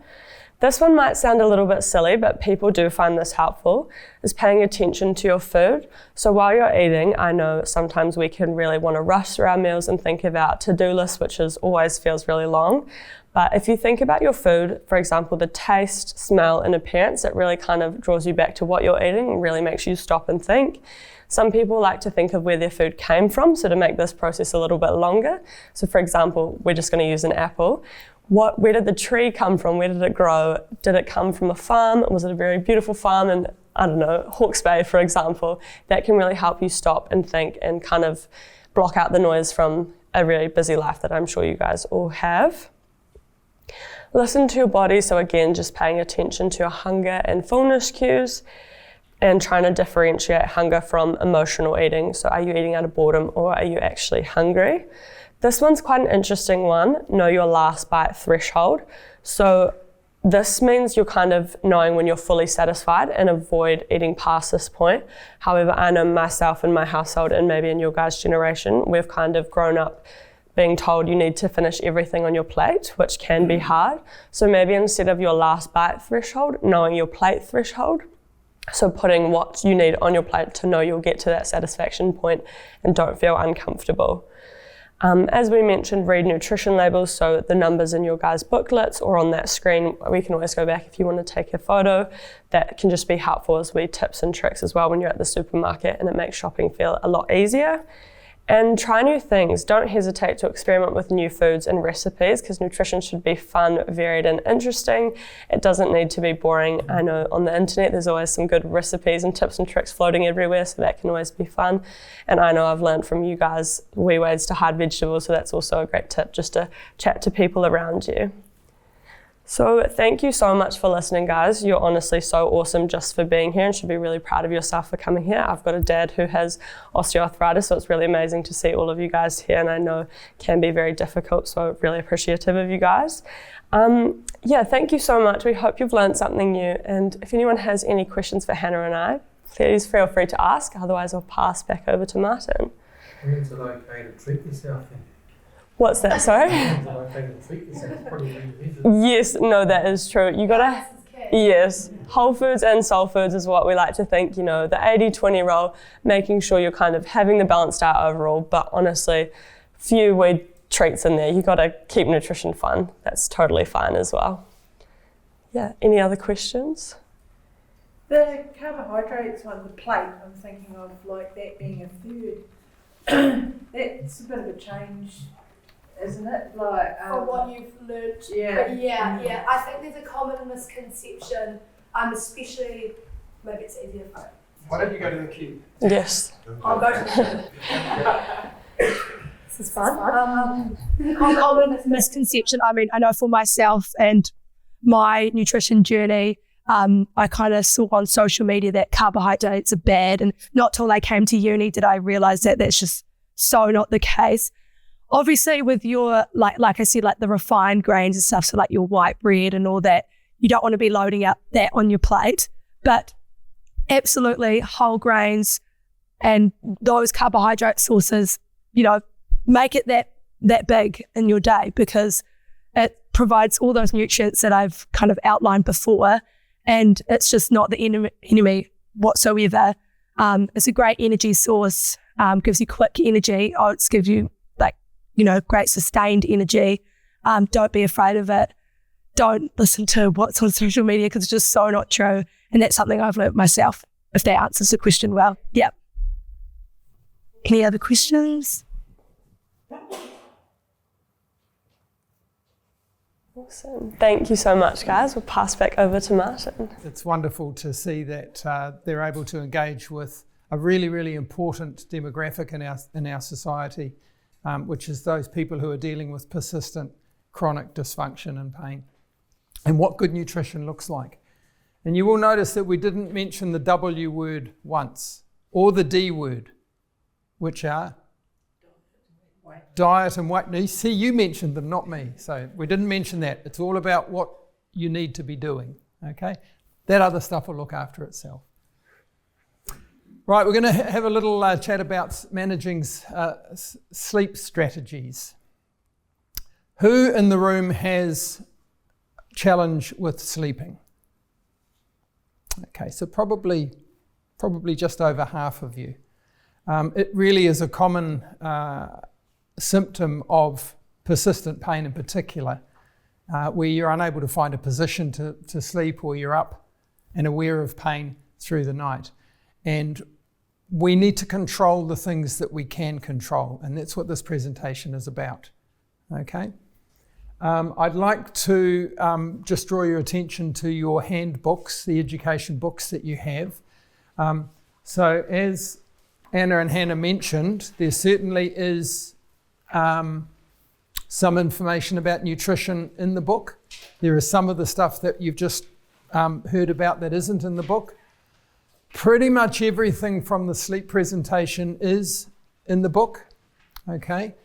This one might sound a little bit silly, but people do find this helpful, is paying attention to your food. So while you're eating, I know sometimes we can really want to rush through our meals and think about to-do lists, which always feels really long. But if you think about your food, for example, the taste, smell, and appearance, it really kind of draws you back to what you're eating and really makes you stop and think. Some people like to think of where their food came from, so to make this process a little bit longer. So for example, we're just going to use an apple. Where did the tree come from? Where did it grow? Did it come from a farm? Was it a very beautiful farm in, I don't know, Hawke's Bay, for example? That can really help you stop and think and kind of block out the noise from a really busy life that I'm sure you guys all have. Listen to your body, so again, just paying attention to your hunger and fullness cues and trying to differentiate hunger from emotional eating. So are you eating out of boredom or are you actually hungry? This one's quite an interesting one, know your last bite threshold. So this means you're kind of knowing when you're fully satisfied and avoid eating past this point. However, I know myself and my household, and maybe in your guys' generation, we've kind of grown up being told you need to finish everything on your plate, which can be hard. So maybe instead of your last bite threshold, knowing your plate threshold. So putting what you need on your plate to know you'll get to that satisfaction point and don't feel uncomfortable. As we mentioned, read nutrition labels, so the numbers in your guys' booklets or on that screen. We can always go back if you want to take a photo. That can just be helpful as tips and tricks as well when you're at the supermarket, and it makes shopping feel a lot easier. And try new things. Don't hesitate to experiment with new foods and recipes, because nutrition should be fun, varied, and interesting. It doesn't need to be boring. I know on the internet there's always some good recipes and tips and tricks floating everywhere, so that can always be fun. And I know I've learned from you guys wee ways to hard vegetables, so that's also a great tip, just to chat to people around you. So thank you so much for listening, guys. You're honestly so awesome just for being here and should be really proud of yourself for coming here. I've got a dad who has osteoarthritis, so it's really amazing to see all of you guys here, and I know it can be very difficult, so really appreciative of you guys. Thank you so much. We hope you've learned something new, and if anyone has any questions for Hannah and I, please feel free to ask, otherwise I'll pass back over to Martin. When's it okay to treat yourself then? What's that, sorry? Yes, no, that is true. You gotta, yes, whole foods and soul foods is what we like to think, the 80-20 rule, making sure you're kind of having the balanced diet overall, but honestly, few weed treats in there. You gotta keep nutrition fun. That's totally fine as well. Yeah, any other questions? The carbohydrates on the plate, I'm thinking of like that being a third. That's a bit of a change, isn't it? Like from what you've learned. Yeah. But yeah. I think there's a common misconception, especially, maybe it's easier for Why don't you go to the queue? Yes. I'll go to the queue. This is fun. Common misconception. I mean, I know for myself and my nutrition journey, I kind of saw on social media that carbohydrates are bad, and not till I came to uni did I realise that that's just so not the case. Obviously with your, like I said, like the refined grains and stuff, so like your white bread and all that, you don't want to be loading up that on your plate, but absolutely whole grains and those carbohydrate sources, make it that big in your day, because it provides all those nutrients that I've kind of outlined before, and it's just not the enemy whatsoever. It's a great energy source, gives you quick energy. Oats gives you great sustained energy. Don't be afraid of it. Don't listen to what's on social media, because it's just so not true. And that's something I've learned myself, if that answers the question well. Yeah. Any other questions? Awesome. Thank you so much, guys. We'll pass back over to Martin. It's wonderful to see that they're able to engage with a really, really important demographic in our society, which is those people who are dealing with persistent chronic dysfunction and pain, and what good nutrition looks like. And you will notice that we didn't mention the W word once, or the D word, which are diet and weight. Now, see, you mentioned them, not me. So we didn't mention that. It's all about what you need to be doing, okay? That other stuff will look after itself. Right, we're going to have a little chat about managing sleep strategies. Who in the room has challenge with sleeping? Okay, so probably just over half of you. It really is a common symptom of persistent pain in particular, where you're unable to find a position to sleep, or you're up and aware of pain through the night. And we need to control the things that we can control, and that's what this presentation is about. Okay? I'd like to just draw your attention to your handbooks, the education books that you have. So as Anna and Hannah mentioned, there certainly is some information about nutrition in the book. There is some of the stuff that you've just heard about that isn't in the book. Pretty much everything from the sleep presentation is in the book, okay?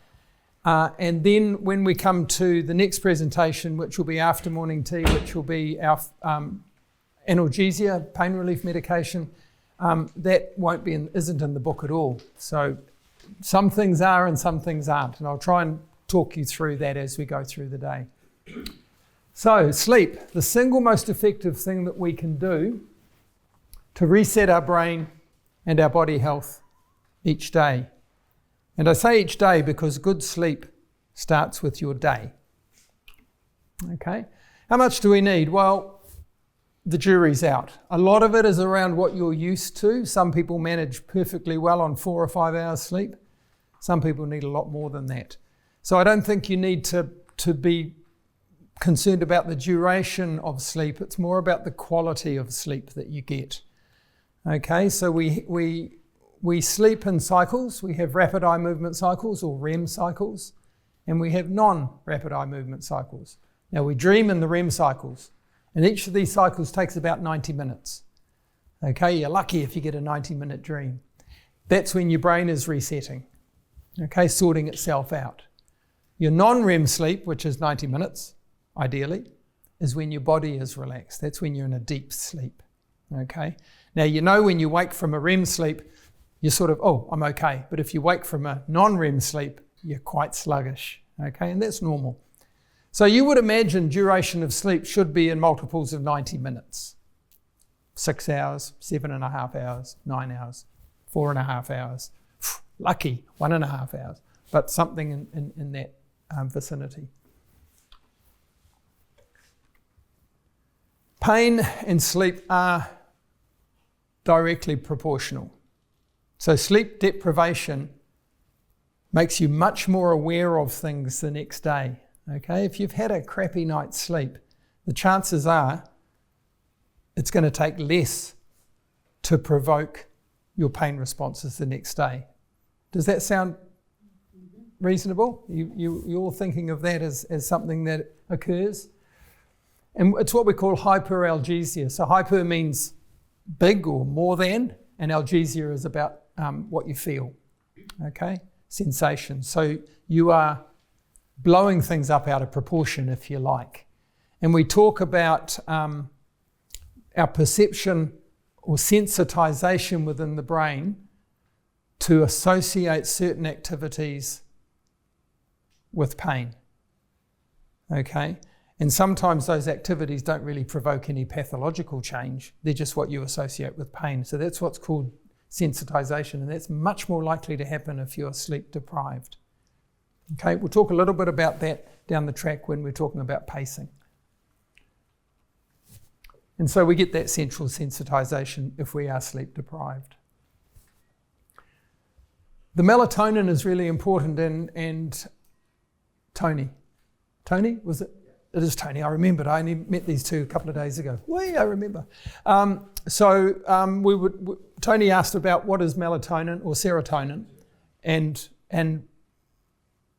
And then when we come to the next presentation, which will be after morning tea, which will be our analgesia, pain relief medication, that isn't in the book at all. So some things are and some things aren't, and I'll try and talk you through that as we go through the day. So sleep, the single most effective thing that we can do to reset our brain and our body health each day. And I say each day because good sleep starts with your day. Okay, how much do we need? Well, the jury's out. A lot of it is around what you're used to. Some people manage perfectly well on 4 or 5 hours sleep. Some people need a lot more than that. So I don't think you need to be concerned about the duration of sleep. It's more about the quality of sleep that you get. Okay, so we sleep in cycles. We have rapid eye movement cycles, or REM cycles, and we have non-rapid eye movement cycles. Now we dream in the REM cycles, and each of these cycles takes about 90 minutes. Okay, you're lucky if you get a 90-minute dream. That's when your brain is resetting, okay, sorting itself out. Your non-REM sleep, which is 90 minutes, ideally, is when your body is relaxed. That's when you're in a deep sleep, okay? Now, when you wake from a REM sleep, you're sort of, oh, I'm okay. But if you wake from a non-REM sleep, you're quite sluggish, okay? And that's normal. So you would imagine duration of sleep should be in multiples of 90 minutes. 6 hours, 7.5 hours, 9 hours, 4.5 hours. Lucky, 1.5 hours, but something in that vicinity. Pain and sleep are directly proportional. So sleep deprivation makes you much more aware of things the next day. Okay, if you've had a crappy night's sleep, the chances are it's going to take less to provoke your pain responses the next day. Does that sound reasonable? You're all thinking of that as something that occurs? And it's what we call hyperalgesia. So hyper means big or more than, and algesia is about what you feel. Okay, sensation. So you are blowing things up out of proportion, if you like. And we talk about our perception or sensitization within the brain to associate certain activities with pain. Okay? And sometimes those activities don't really provoke any pathological change. They're just what you associate with pain. So that's what's called sensitization, and that's much more likely to happen if you're sleep deprived. Okay, we'll talk a little bit about that down the track when we're talking about pacing. And so we get that central sensitization if we are sleep deprived. The melatonin is really important, and Tony, was it? It is Tony, I remembered. I only met these two a couple of days ago. I remember. Tony asked about what is melatonin or serotonin, and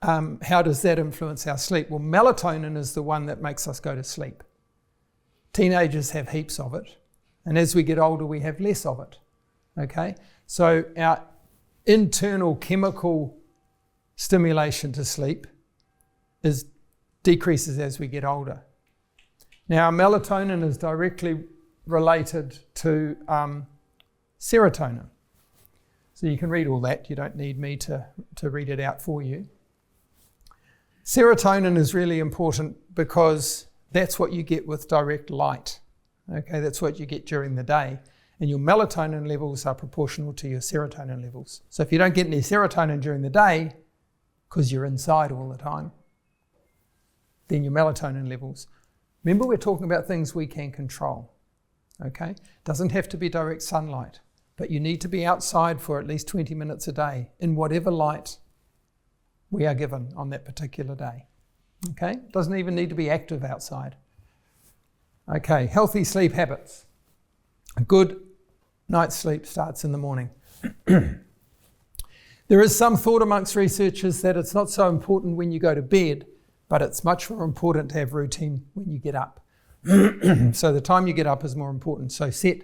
how does that influence our sleep? Well, melatonin is the one that makes us go to sleep. Teenagers have heaps of it, and as we get older, we have less of it. Okay? So our internal chemical stimulation to sleep decreases as we get older. Now, melatonin is directly related to serotonin. So you can read all that. You don't need me to read it out for you. Serotonin is really important because that's what you get with direct light. Okay, that's what you get during the day. And your melatonin levels are proportional to your serotonin levels. So if you don't get any serotonin during the day, because you're inside all the time, then your melatonin levels. Remember, we're talking about things we can control. Okay? Doesn't have to be direct sunlight, but you need to be outside for at least 20 minutes a day in whatever light we are given on that particular day. Okay? Doesn't even need to be active outside. Okay, healthy sleep habits. A good night's sleep starts in the morning. There is some thought amongst researchers that it's not so important when you go to bed, but it's much more important to have routine when you get up. So the time you get up is more important. So set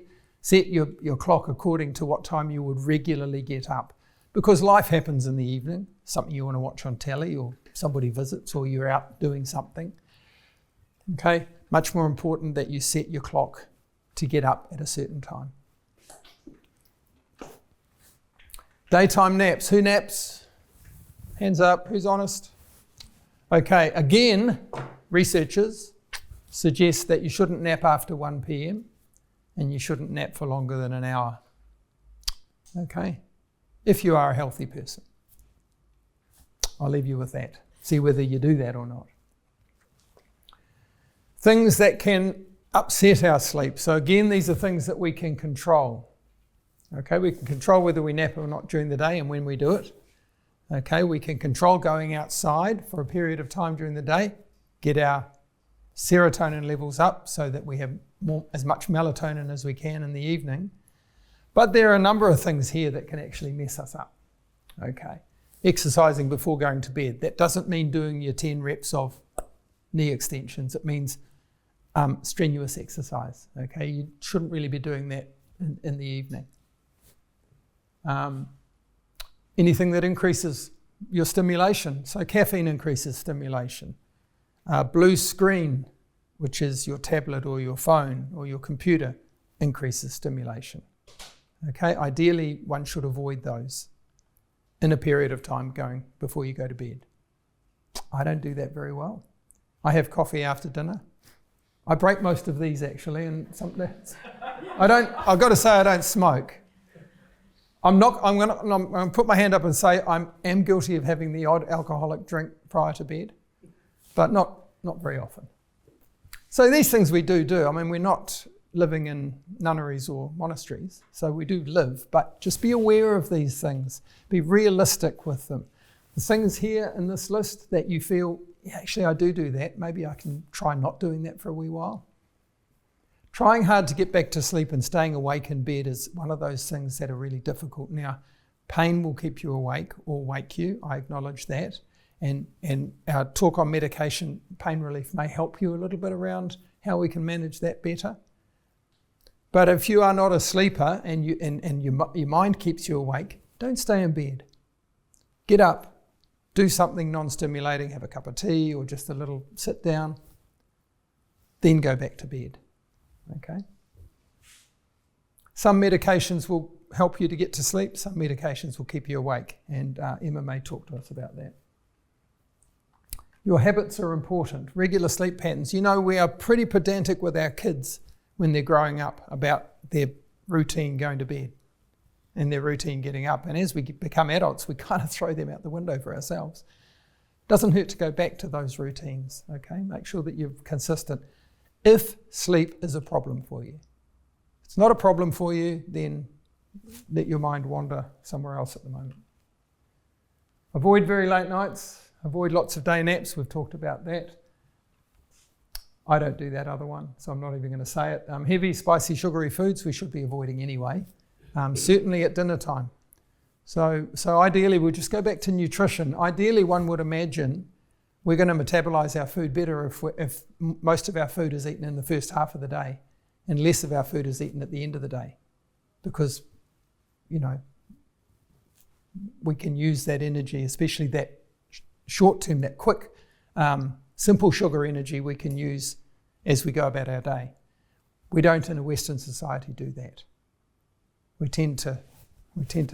your clock according to what time you would regularly get up. Because life happens in the evening, something you want to watch on telly, or somebody visits, or you're out doing something. Okay, much more important that you set your clock to get up at a certain time. Daytime naps. Who naps? Hands up. Who's honest? Okay, again, researchers suggest that you shouldn't nap after 1 p.m. and you shouldn't nap for longer than an hour. Okay, if you are a healthy person. I'll leave you with that. See whether you do that or not. Things that can upset our sleep. So again, these are things that we can control. Okay, we can control whether we nap or not during the day and when we do it. Okay, we can control going outside for a period of time during the day, get our serotonin levels up so that we have as much melatonin as we can in the evening. But there are a number of things here that can actually mess us up. Okay, exercising before going to bed. That doesn't mean doing your 10 reps of knee extensions. It means strenuous exercise. Okay, you shouldn't really be doing that in the evening. Anything that increases your stimulation. So caffeine increases stimulation. Blue screen, which is your tablet or your phone or your computer, increases stimulation. Okay, ideally one should avoid those in a period of time going before you go to bed. I don't do that very well. I have coffee after dinner. I break most of these actually, and I've got to say I don't smoke. I'm going to put my hand up and say I am guilty of having the odd alcoholic drink prior to bed, but not very often. So these things we do. I mean, we're not living in nunneries or monasteries, so we do live, but just be aware of these things. Be realistic with them. The things here in this list that you feel, yeah, actually I do that, maybe I can try not doing that for a wee while. Trying hard to get back to sleep and staying awake in bed is one of those things that are really difficult. Now, pain will keep you awake or wake you, I acknowledge that. And our talk on medication, pain relief, may help you a little bit around how we can manage that better. But if you are not a sleeper and your mind keeps you awake, don't stay in bed. Get up, do something non-stimulating, have a cup of tea or just a little sit down, then go back to bed. Okay? Some medications will help you to get to sleep, some medications will keep you awake, and Emma may talk to us about that. Your habits are important, regular sleep patterns. You know, we are pretty pedantic with our kids when they're growing up about their routine going to bed and their routine getting up. And as we become adults, we kind of throw them out the window for ourselves. Doesn't hurt to go back to those routines, okay? Make sure that you're consistent. If sleep is a problem for you. If it's not a problem for you, then let your mind wander somewhere else at the moment. Avoid very late nights. Avoid lots of day naps. We've talked about that. I don't do that other one, so I'm not even going to say it. Heavy, spicy, sugary foods we should be avoiding anyway, certainly at dinner time. So ideally, we'll just go back to nutrition. Ideally, one would imagine we're going to metabolize our food better if most of our food is eaten in the first half of the day and less of our food is eaten at the end of the day. Because, you know, we can use that energy, especially that short term, that quick, simple sugar energy we can use as we go about our day. We don't in a Western society do that. We tend to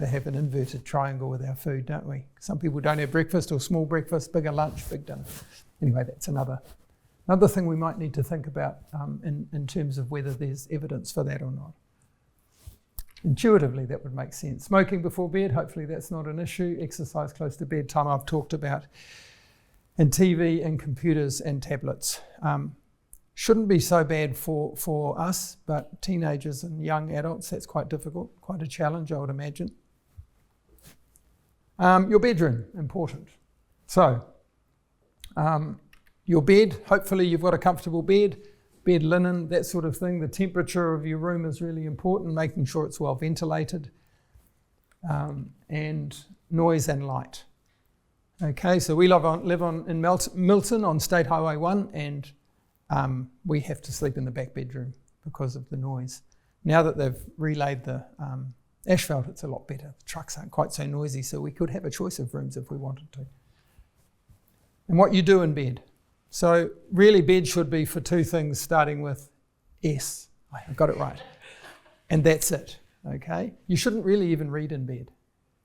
have an inverted triangle with our food, don't we? Some people don't have breakfast or small breakfast, bigger lunch, big dinner. Anyway, that's another thing we might need to think about in terms of whether there's evidence for that or not. Intuitively, that would make sense. Smoking before bed, hopefully that's not an issue. Exercise close to bedtime, I've talked about. And TV and computers and tablets. Shouldn't be so bad for us, but teenagers and young adults, that's quite difficult, quite a challenge, I would imagine. Your bedroom, important. So, your bed, hopefully you've got a comfortable bed linen, that sort of thing. The temperature of your room is really important, making sure it's well ventilated, and noise and light. Okay, so we live in Milton on State Highway 1, and we have to sleep in the back bedroom because of the noise. Now that they've relaid the asphalt, it's a lot better. The trucks aren't quite so noisy, so we could have a choice of rooms if we wanted to. And what you do in bed. So really bed should be for two things, starting with S. I got it right. And that's it, okay? You shouldn't really even read in bed.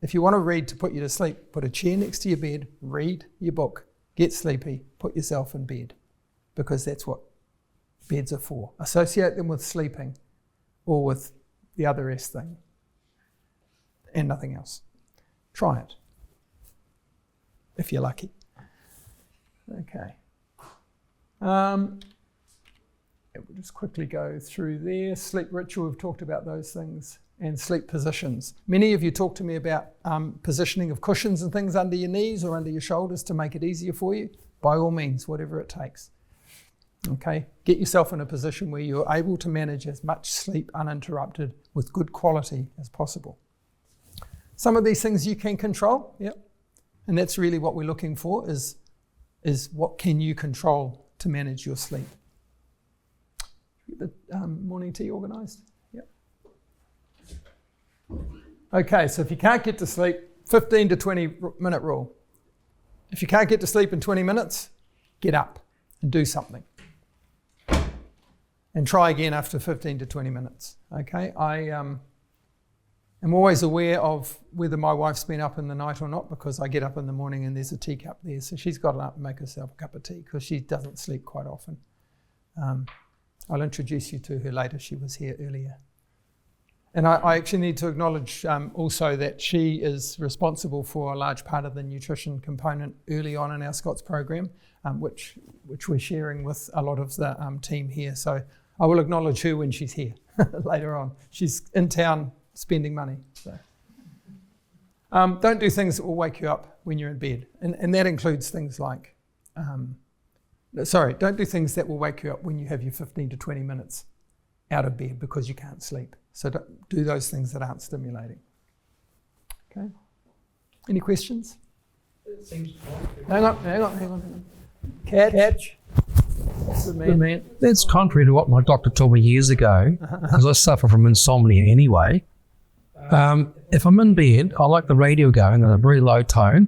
If you want to read to put you to sleep, put a chair next to your bed, read your book, get sleepy, put yourself in bed, because that's what beds are for. Associate them with sleeping or with the other S thing and nothing else. Try it, if you're lucky. Okay. We'll just quickly go through there. Sleep ritual, we've talked about those things, and sleep positions. Many of you talk to me about positioning of cushions and things under your knees or under your shoulders to make it easier for you. By all means, whatever it takes. Okay, get yourself in a position where you're able to manage as much sleep uninterrupted with good quality as possible. Some of these things you can control, yep, and that's really what we're looking for is what can you control to manage your sleep. Get the morning tea organised? Yep. Okay, so if you can't get to sleep, 15 to 20 minute rule. If you can't get to sleep in 20 minutes, get up and do something. And try again after 15 to 20 minutes. Okay, I am always aware of whether my wife's been up in the night or not, because I get up in the morning and there's a teacup there. So she's got up and make herself a cup of tea because she doesn't sleep quite often. I'll introduce you to her later. She was here earlier. And I actually need to acknowledge also that she is responsible for a large part of the nutrition component early on in our Scots program, which we're sharing with a lot of the team here. So I will acknowledge her when she's here later on. She's in town spending money. So. Don't do things that will wake you up when you're in bed. And that includes things like, don't do things that will wake you up when you have your 15 to 20 minutes out of bed because you can't sleep. So don't do those things that aren't stimulating. Okay. Any questions? Hang on. Catch. Good man. That's contrary to what my doctor told me years ago, because I suffer from insomnia anyway. If I'm in bed, I like the radio going at a very low tone,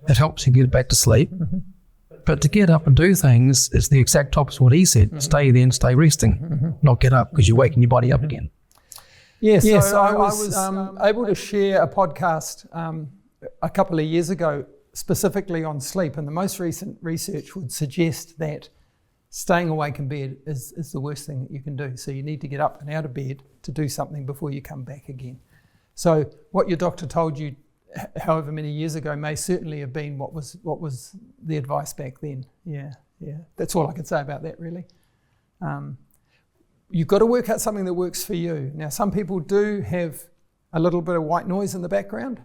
it helps you get back to sleep. But to get up and do things, it's the exact opposite of what he said. Stay there and stay resting, not get up because you're waking your body up again. Yes, so I was able to share a podcast a couple of years ago specifically on sleep, and the most recent research would suggest that staying awake in bed is the worst thing that you can do. So you need to get up and out of bed to do something before you come back again. So what your doctor told you however many years ago may certainly have been what was the advice back then. Yeah. That's all I can say about that, really. You've got to work out something that works for you. Now, some people do have a little bit of white noise in the background.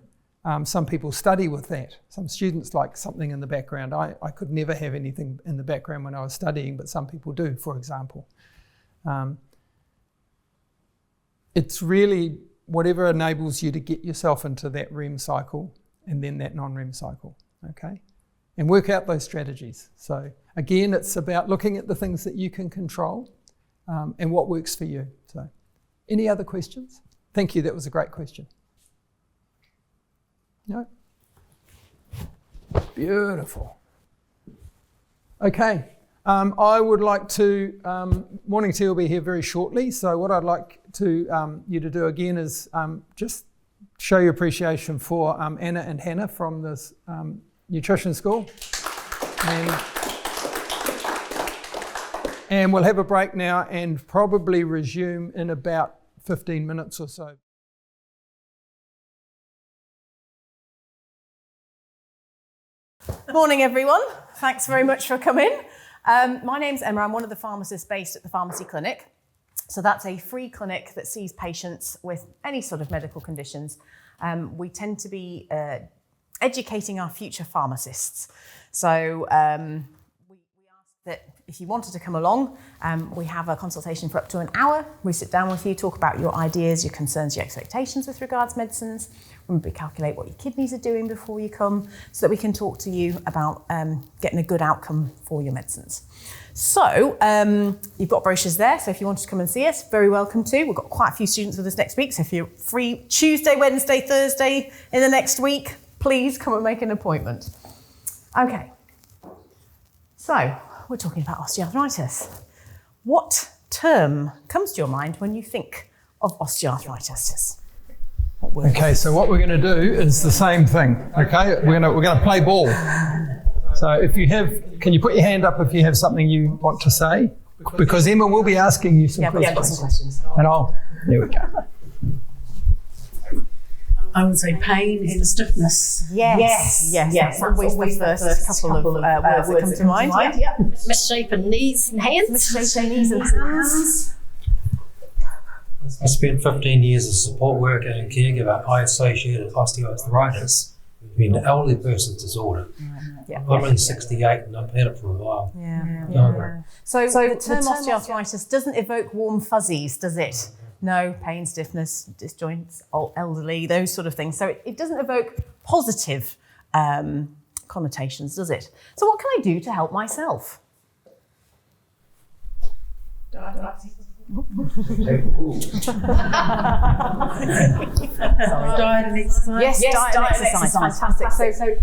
Some people study with that. Some students like something in the background. I could never have anything in the background when I was studying, but some people do, for example. It's really whatever enables you to get yourself into that REM cycle and then that non-REM cycle, okay? And work out those strategies. So again, it's about looking at the things that you can control and what works for you. So any other questions? Thank you, that was a great question. No? Beautiful. Okay, I would like to, morning tea will be here very shortly, so what I'd like to you to do again is just show your appreciation for Anna and Hannah from this nutrition school. And we'll have a break now and probably resume in about 15 minutes or so. Morning everyone, thanks very much for coming. My name's Emma, I'm one of the pharmacists based at the pharmacy clinic. So that's a free clinic that sees patients with any sort of medical conditions. We tend to be educating our future pharmacists. So we ask that if you wanted to come along, we have a consultation for up to an hour. We sit down with you, talk about your ideas, your concerns, your expectations with regards to medicines. We calculate what your kidneys are doing before you come so that we can talk to you about getting a good outcome for your medicines. So you've got brochures there, so if you wanted to come and see us, very welcome to. We've got quite a few students with us next week, so if you're free Tuesday, Wednesday, Thursday in the next week, please come and make an appointment. Okay, so we're talking about osteoarthritis. What term comes to your mind when you think of osteoarthritis? Okay, so what we're going to do is the same thing. Okay, we're going to play ball. So if you have, can you put your hand up if you have something you want to say? Because Emma will be asking you some questions. Yeah, I've got some questions. And there we go. I would say pain and stiffness. Yes. That's always the first couple of words that come to mind. Yeah. Misshapen knees and hands. Misshapen knees and hands. I spent 15 years as a support worker and caregiver. I associated osteoarthritis being an elderly person's disorder. I'm only 68 and I've had it for a while. So the term osteoarthritis doesn't evoke warm fuzzies, does it? No, pain, stiffness, disjoints, elderly, those sort of things. So it doesn't evoke positive connotations, does it? So what can I do to help myself? Diet and exercise. Yes, diet and exercise. Fantastic. So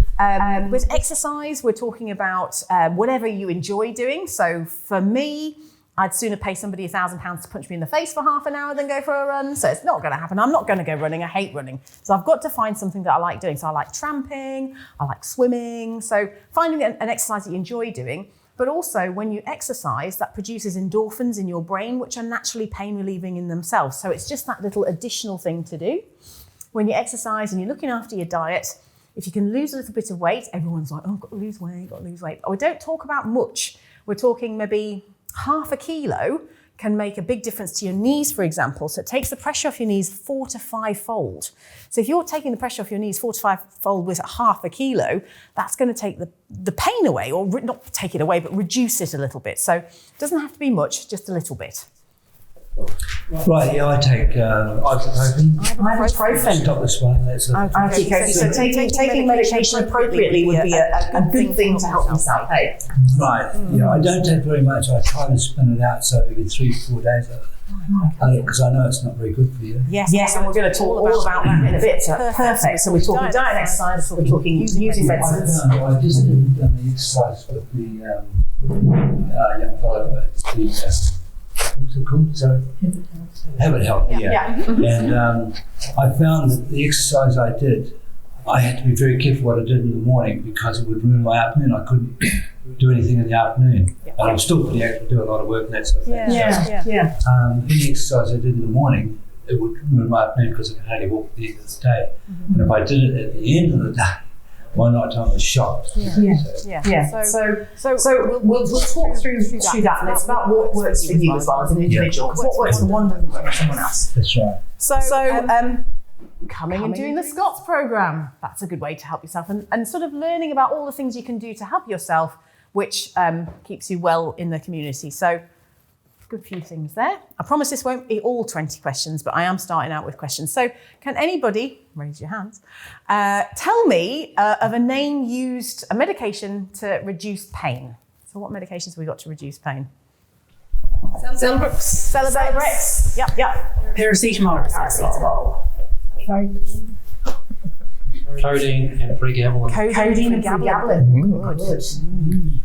with exercise, we're talking about whatever you enjoy doing. So for me, I'd sooner pay somebody £1,000 to punch me in the face for half an hour than go for a run. So it's not going to happen. I'm not going to go running. I hate running. So I've got to find something that I like doing. So I like tramping. I like swimming. So finding an exercise that you enjoy doing. But also when you exercise, that produces endorphins in your brain, which are naturally pain relieving in themselves. So it's just that little additional thing to do. When you exercise and you're looking after your diet, if you can lose a little bit of weight, everyone's like, oh, I've got to lose weight, got to lose weight. But we don't talk about much. We're talking maybe half a kilo can make a big difference to your knees, for example. So it takes the pressure off your knees 4 to 5-fold. So if you're taking the pressure off your knees 4 to 5-fold with half a kilo, that's going to take the pain away, or not take it away, but reduce it a little bit. So it doesn't have to be much, just a little bit. Right, yeah, I take ibuprofen. Stop the swelling. That's Okay, so taking medication appropriately would be a good thing to help yourself. Hey? Right, yeah, I don't take very much. I try to spin it out, so every 3-4 days Because I know it's not very good for you. Yes, and we're going to talk all about that in a bit. Perfect. So we're talking diet and exercise, we're talking using medicines. I just done the exercise with the young fellow at the, what's it called? So, Habit Health, yeah. And I found that the exercise I did, I had to be very careful what I did in the morning because it would ruin my afternoon. I couldn't do anything in the afternoon. But I'm still pretty active, do a lot of work and that sort of thing. Any exercise I did in the morning, it would ruin my afternoon because I could hardly walk at the end of the day. And if I did it at the end of the day, my night time was shot. So we'll talk through that, and it's about what works for you as well as an individual. Because what works for one doesn't work for someone else. That's right. So coming and doing the Scots programme, that's a good way to help yourself, and sort of learning about all the things you can do to help yourself, which keeps you well in the community. So good few things there. I promise this won't be all 20 questions, but I am starting out with questions. So can anybody, raise your hands, tell me of a name used, a medication to reduce pain? So what medications have we got to reduce pain? Celebrex. Yep. Paracetamol. Codeine and pregabalin. Codeine and pregabalin.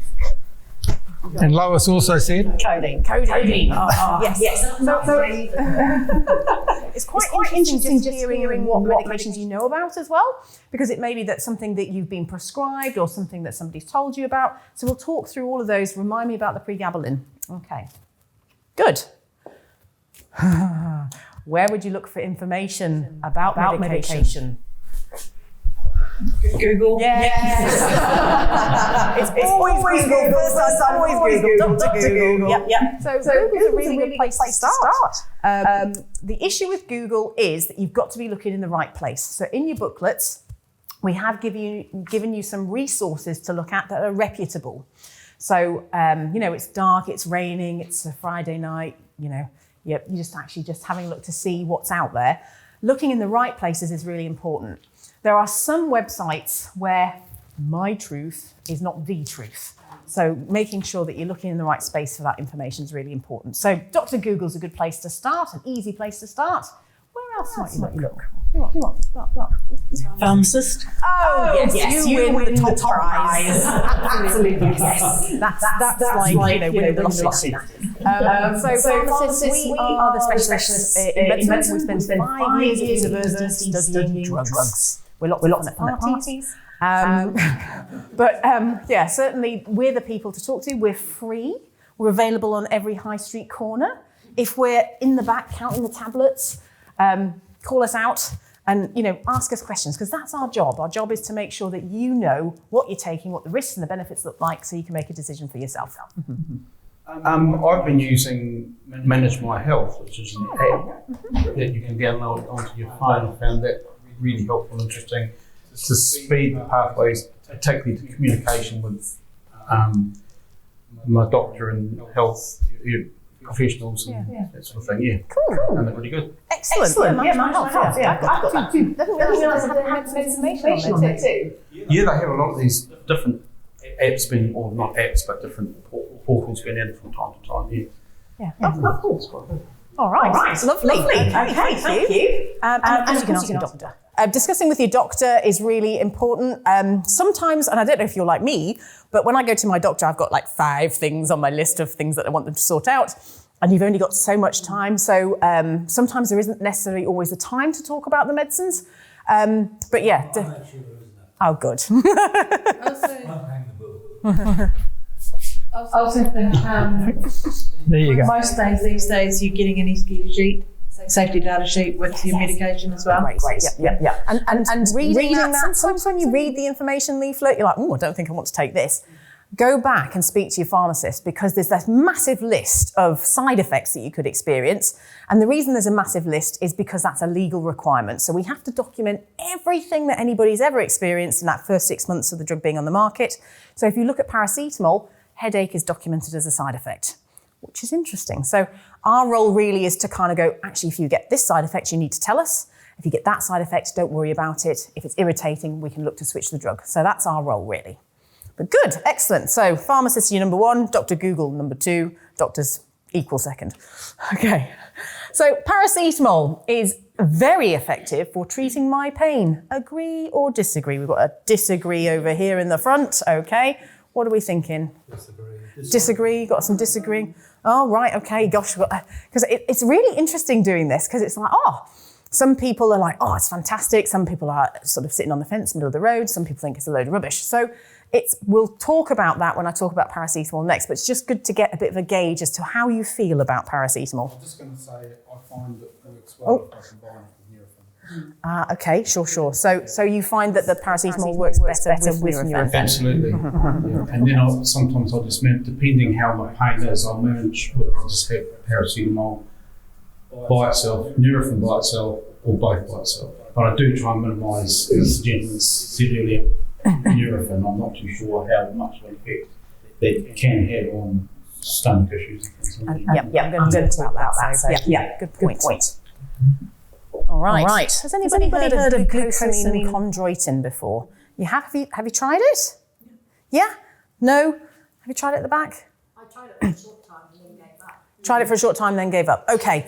Good. And Lois also said? Codeine. Yes. So it's quite interesting just hearing what medications you know about as well, because it may be that something that you've been prescribed or something that somebody's told you about. So we'll talk through all of those. Remind me about the pregabalin. Okay. Good. Where would you look for information about medication? Google. Yes. it's always Google. First time, always Google. Dr. Google. Yep. So Google's a really good place to start. The issue with Google is that you've got to be looking in the right place. So in your booklets, we have given you some resources to look at that are reputable. So, it's dark, it's raining, it's a Friday night, you're just having a look to see what's out there. Looking in the right places is really important. There are some websites where my truth is not the truth. So making sure that you're looking in the right space for that information is really important. So Dr. Google's a good place to start, an easy place to start. Where else might you look? Pharmacist. Oh, yes, you win the top prize. Absolutely, yes. That's like winning the lottery. So pharmacists, we are the specialists in medicine. We spend 5 years at university studying drugs. We're lots at parties. Certainly we're the people to talk to. We're free. We're available on every high street corner. If we're in the back counting the tablets, call us out and ask us questions, because that's our job. Our job is to make sure that you know what you're taking, what the risks and the benefits look like, so you can make a decision for yourself. I've been using Manage My Health, which is an app that you can download onto your phone. I found that really helpful and interesting to speed the pathways, particularly to communication with my doctor and health professionals and that sort of thing. Yeah. Cool. And they're really good. Excellent. I've got two. Doesn't realise I had some information on there too. Yeah, they have a lot of these different apps not apps, but different portals being added from time to time. Yeah. Of course. All right. Lovely. Okay, thank you. And you can ask your doctor. Discussing with your doctor is really important. Sometimes, and I don't know if you're like me, but when I go to my doctor, I've got like 5 things on my list of things that I want them to sort out. And you've only got so much time. So sometimes there isn't necessarily always the time to talk about the medicines. But yeah. Oh, good. I also think there you go. Most days these days you're getting an sheet, safety data sheet with your medication as well. Great. Yeah. And reading that, sometimes when you read the information leaflet, you're like, I don't think I want to take this. Go back and speak to your pharmacist, because there's this massive list of side effects that you could experience. And the reason there's a massive list is because that's a legal requirement. So we have to document everything that anybody's ever experienced in that first 6 months of the drug being on the market. So if you look at paracetamol, headache is documented as a side effect, which is interesting. So our role really is to kind of go, actually, if you get this side effect, you need to tell us. If you get that side effect, don't worry about it. If it's irritating, we can look to switch the drug. So that's our role, really. But good, excellent. So pharmacist, you're number 1, Dr. Google, number 2, doctors, equal second. Okay. So paracetamol is very effective for treating my pain. Agree or disagree? We've got a disagree over here in the front. Okay. What are we thinking? Disagree. Got some disagreeing. Oh, right. Okay. Gosh. Because it's really interesting doing this because it's like, some people are like, it's fantastic. Some people are sort of sitting on the fence, middle of the road. Some people think it's a load of rubbish. So we'll talk about that when I talk about paracetamol next, but it's just good to get a bit of a gauge as to how you feel about paracetamol. I'm just going to say I find that it works well if I combine it with Nurofen. Okay, sure. So you find that the paracetamol works better with Nurofen? Absolutely. Yeah. And then sometimes I'll just manage, depending how my pain is, I'll manage whether I'll just have paracetamol by itself, Nurofen by itself, or both by itself. But I do try and minimise, as the gentleman said earlier, Nurofen. I'm not too sure how much of an effect that can have on stomach issues and things like that. I'm going to talk about that. So, good point. All right. Has anybody heard of glucosamine chondroitin before? You have? Have you tried it? Yeah? No? Have you tried it at the back? I tried it for a short time and then gave up. Tried it for a short time, then gave up. Okay.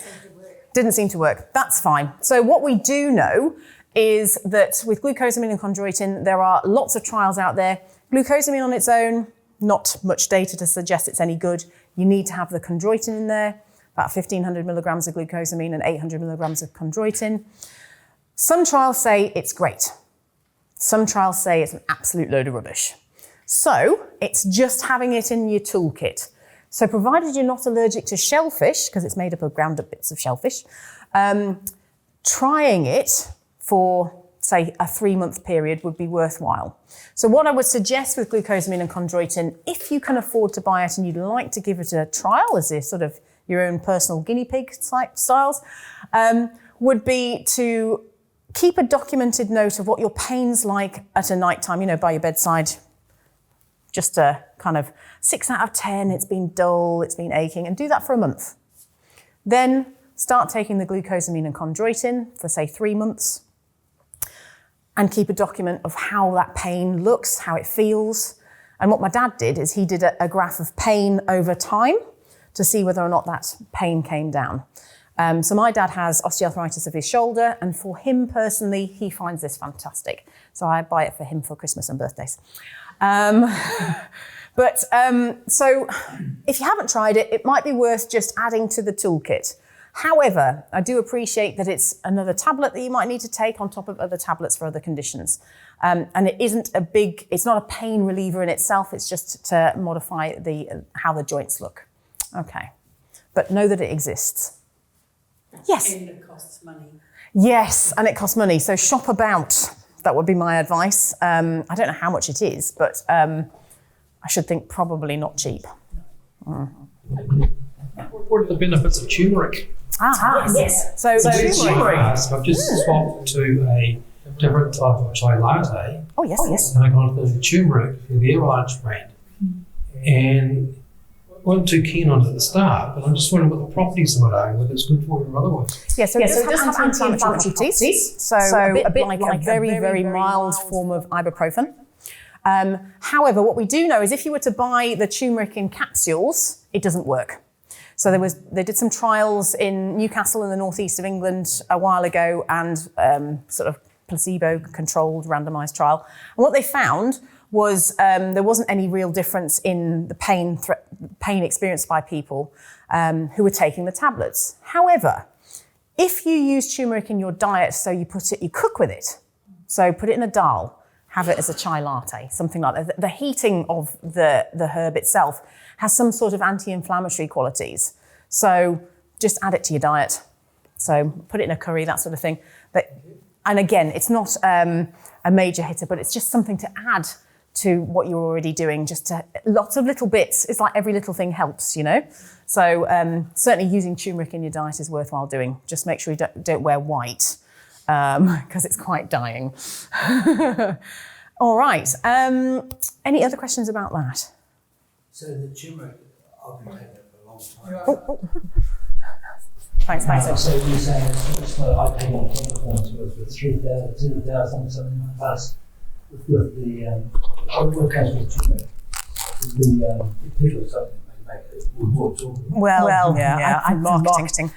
Didn't seem to work. That's fine. So what we do know is that with glucosamine and chondroitin, there are lots of trials out there. Glucosamine on its own, not much data to suggest it's any good. You need to have the chondroitin in there, about 1,500 milligrams of glucosamine and 800 milligrams of chondroitin. Some trials say it's great. Some trials say it's an absolute load of rubbish. So it's just having it in your toolkit. So provided you're not allergic to shellfish, because it's made up of ground up bits of shellfish, trying it for, say, a 3-month period would be worthwhile. So what I would suggest with glucosamine and chondroitin, if you can afford to buy it and you'd like to give it a trial as a sort of your own personal guinea pig styles, would be to keep a documented note of what your pain's like at a night time, by your bedside. Just a kind of 6 out of 10, it's been dull, it's been aching, and do that for a month. Then start taking the glucosamine and chondroitin for, say, 3 months, and keep a document of how that pain looks, how it feels. And what my dad did is he did a graph of pain over time to see whether or not that pain came down. So my dad has osteoarthritis of his shoulder, and for him personally, he finds this fantastic. So I buy it for him for Christmas and birthdays. So if you haven't tried it, it might be worth just adding to the toolkit. However, I do appreciate that it's another tablet that you might need to take on top of other tablets for other conditions. And it's not a pain reliever in itself, it's just to modify how the joints look. Okay, but know that it exists. Yes? And it costs money. Yes, and it costs money, so shop about. That would be my advice. I don't know how much it is, but I should think probably not cheap. What are the benefits of turmeric? Yes. So turmeric. I've just swapped to a different type of chai latte. Oh, yes. And I got the turmeric for the Avalanche brand. And I wasn't too keen on it at the start, but I'm just wondering what the properties of it are, whether it's good for you or otherwise. Yeah, so it does have anti-inflammatory properties. So a bit like a very, very mild form of ibuprofen. However, what we do know is if you were to buy the turmeric in capsules, it doesn't work. So they did some trials in Newcastle in the northeast of England a while ago, and sort of placebo-controlled randomised trial. And what they found was there wasn't any real difference in the pain experienced by people who were taking the tablets. However, if you use turmeric in your diet, so you cook with it, so put it in a dal, have it as a chai latte, something like that. The heating of the herb itself has some sort of anti-inflammatory qualities. So just add it to your diet. So put it in a curry, that sort of thing. And again, it's not a major hitter, but it's just something to add to what you're already doing. Lots of little bits. It's like every little thing helps, So certainly using turmeric in your diet is worthwhile doing. Just make sure you don't wear white, because it's quite dying. All right. Any other questions about that? So the turmeric, I've been taking it for a long time. Thanks. So you're saying it's not, I paid on performance with 3,000, something like that. With the what comes with turmeric, the people something Well, yeah, I'm marketing.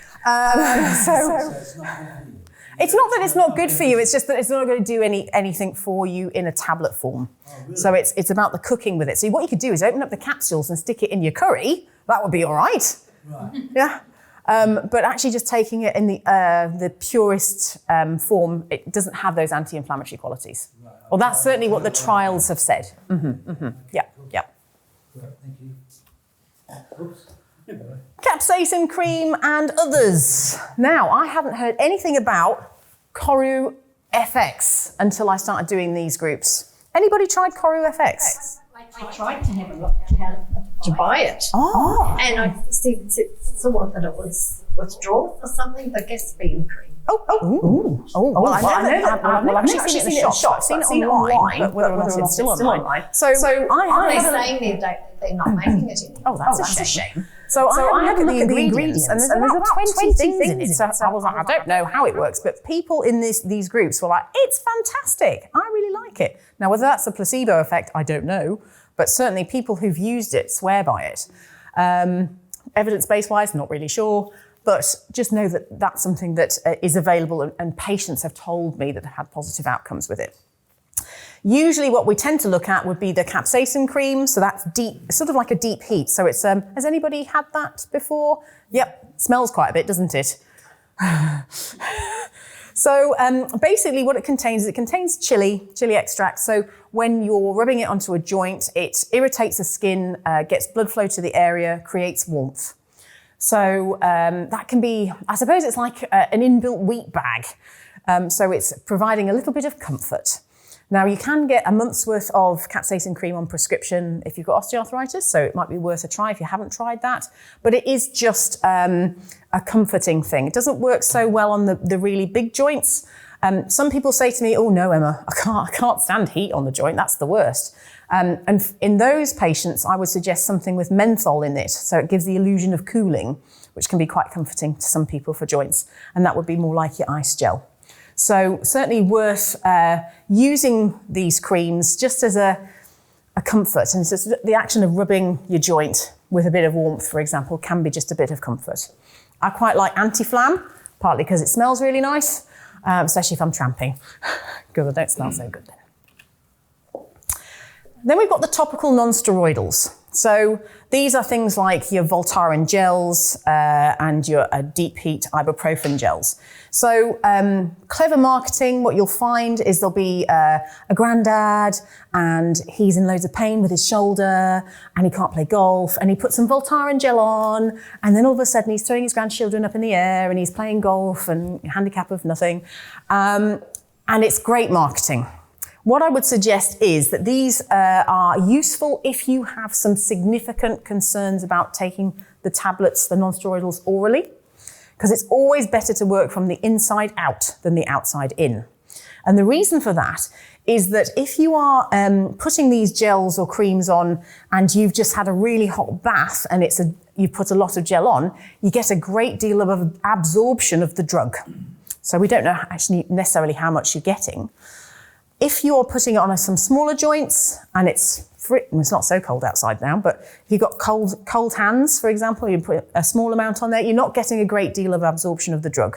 It's not that it's not good for you, it's just that it's not going to do anything for you in a tablet form. So it's about the cooking with it. So what you could do is open up the capsules and stick it in your curry. That would be all right. Yeah. But actually just taking it in the purest form, it doesn't have those anti-inflammatory qualities. Well, that's certainly what the trials have said. Yeah. Capsaicin cream and others. Now, I haven't heard anything about Coru FX until I started doing these groups. Anybody tried Coru FX? I tried to have a look at how to buy it. And I saw that it was withdrawn or something, the gasoline cream. Well, I know that. I've actually seen it in the shop. I've seen it online, but whether or not it's still online. So I They're saying they're not making it anymore. Oh, that's a shame. So I had to look at the ingredients, and there's about 20 things in it. So I was like, I don't know how it works, but people in these groups were like, it's fantastic. I really like it. Now, whether that's a placebo effect, I don't know, but certainly people who've used it swear by it. Evidence-based wise, not really sure, but just know that that's something that is available, and patients have told me that they've had positive outcomes with it. Usually what we tend to look at would be the capsaicin cream. So that's deep, sort of like a deep heat. So it's, has anybody had that before? Yep, smells quite a bit, doesn't it? So basically what it contains chili extract. So when you're rubbing it onto a joint, it irritates the skin, gets blood flow to the area, creates warmth. So that can be, I suppose it's like an inbuilt wheat bag. So it's providing a little bit of comfort. Now, you can get a month's worth of capsaicin cream on prescription if you've got osteoarthritis, so it might be worth a try if you haven't tried that. But it is just a comforting thing. It doesn't work so well on the really big joints. Some people say to me, oh no, Emma, I can't stand heat on the joint, that's the worst. And in those patients, I would suggest something with menthol in it, so it gives the illusion of cooling, which can be quite comforting to some people for joints, and that would be more like your ice gel. So certainly worth using these creams just as a comfort. And so the action of rubbing your joint with a bit of warmth, for example, can be just a bit of comfort. I quite like anti-flam, partly because it smells really nice, especially if I'm tramping, because I don't smell so good then. Then we've got the topical non-steroidals. So these are things like your Voltaren gels and your deep heat ibuprofen gels. So clever marketing, what you'll find is there'll be a granddad and he's in loads of pain with his shoulder and he can't play golf, and he puts some Voltaren gel on, and then all of a sudden he's throwing his grandchildren up in the air and he's playing golf and handicap of nothing. And it's great marketing. What I would suggest is that these are useful if you have some significant concerns about taking the tablets, the non-steroidals, orally, because it's always better to work from the inside out than the outside in. And the reason for that is that if you are putting these gels or creams on and you've just had a really hot bath and you put a lot of gel on, you get a great deal of absorption of the drug. So we don't know actually necessarily how much you're getting. If you're putting it on some smaller joints and it's not so cold outside now, but if you've got cold hands, for example, you put a small amount on there, you're not getting a great deal of absorption of the drug.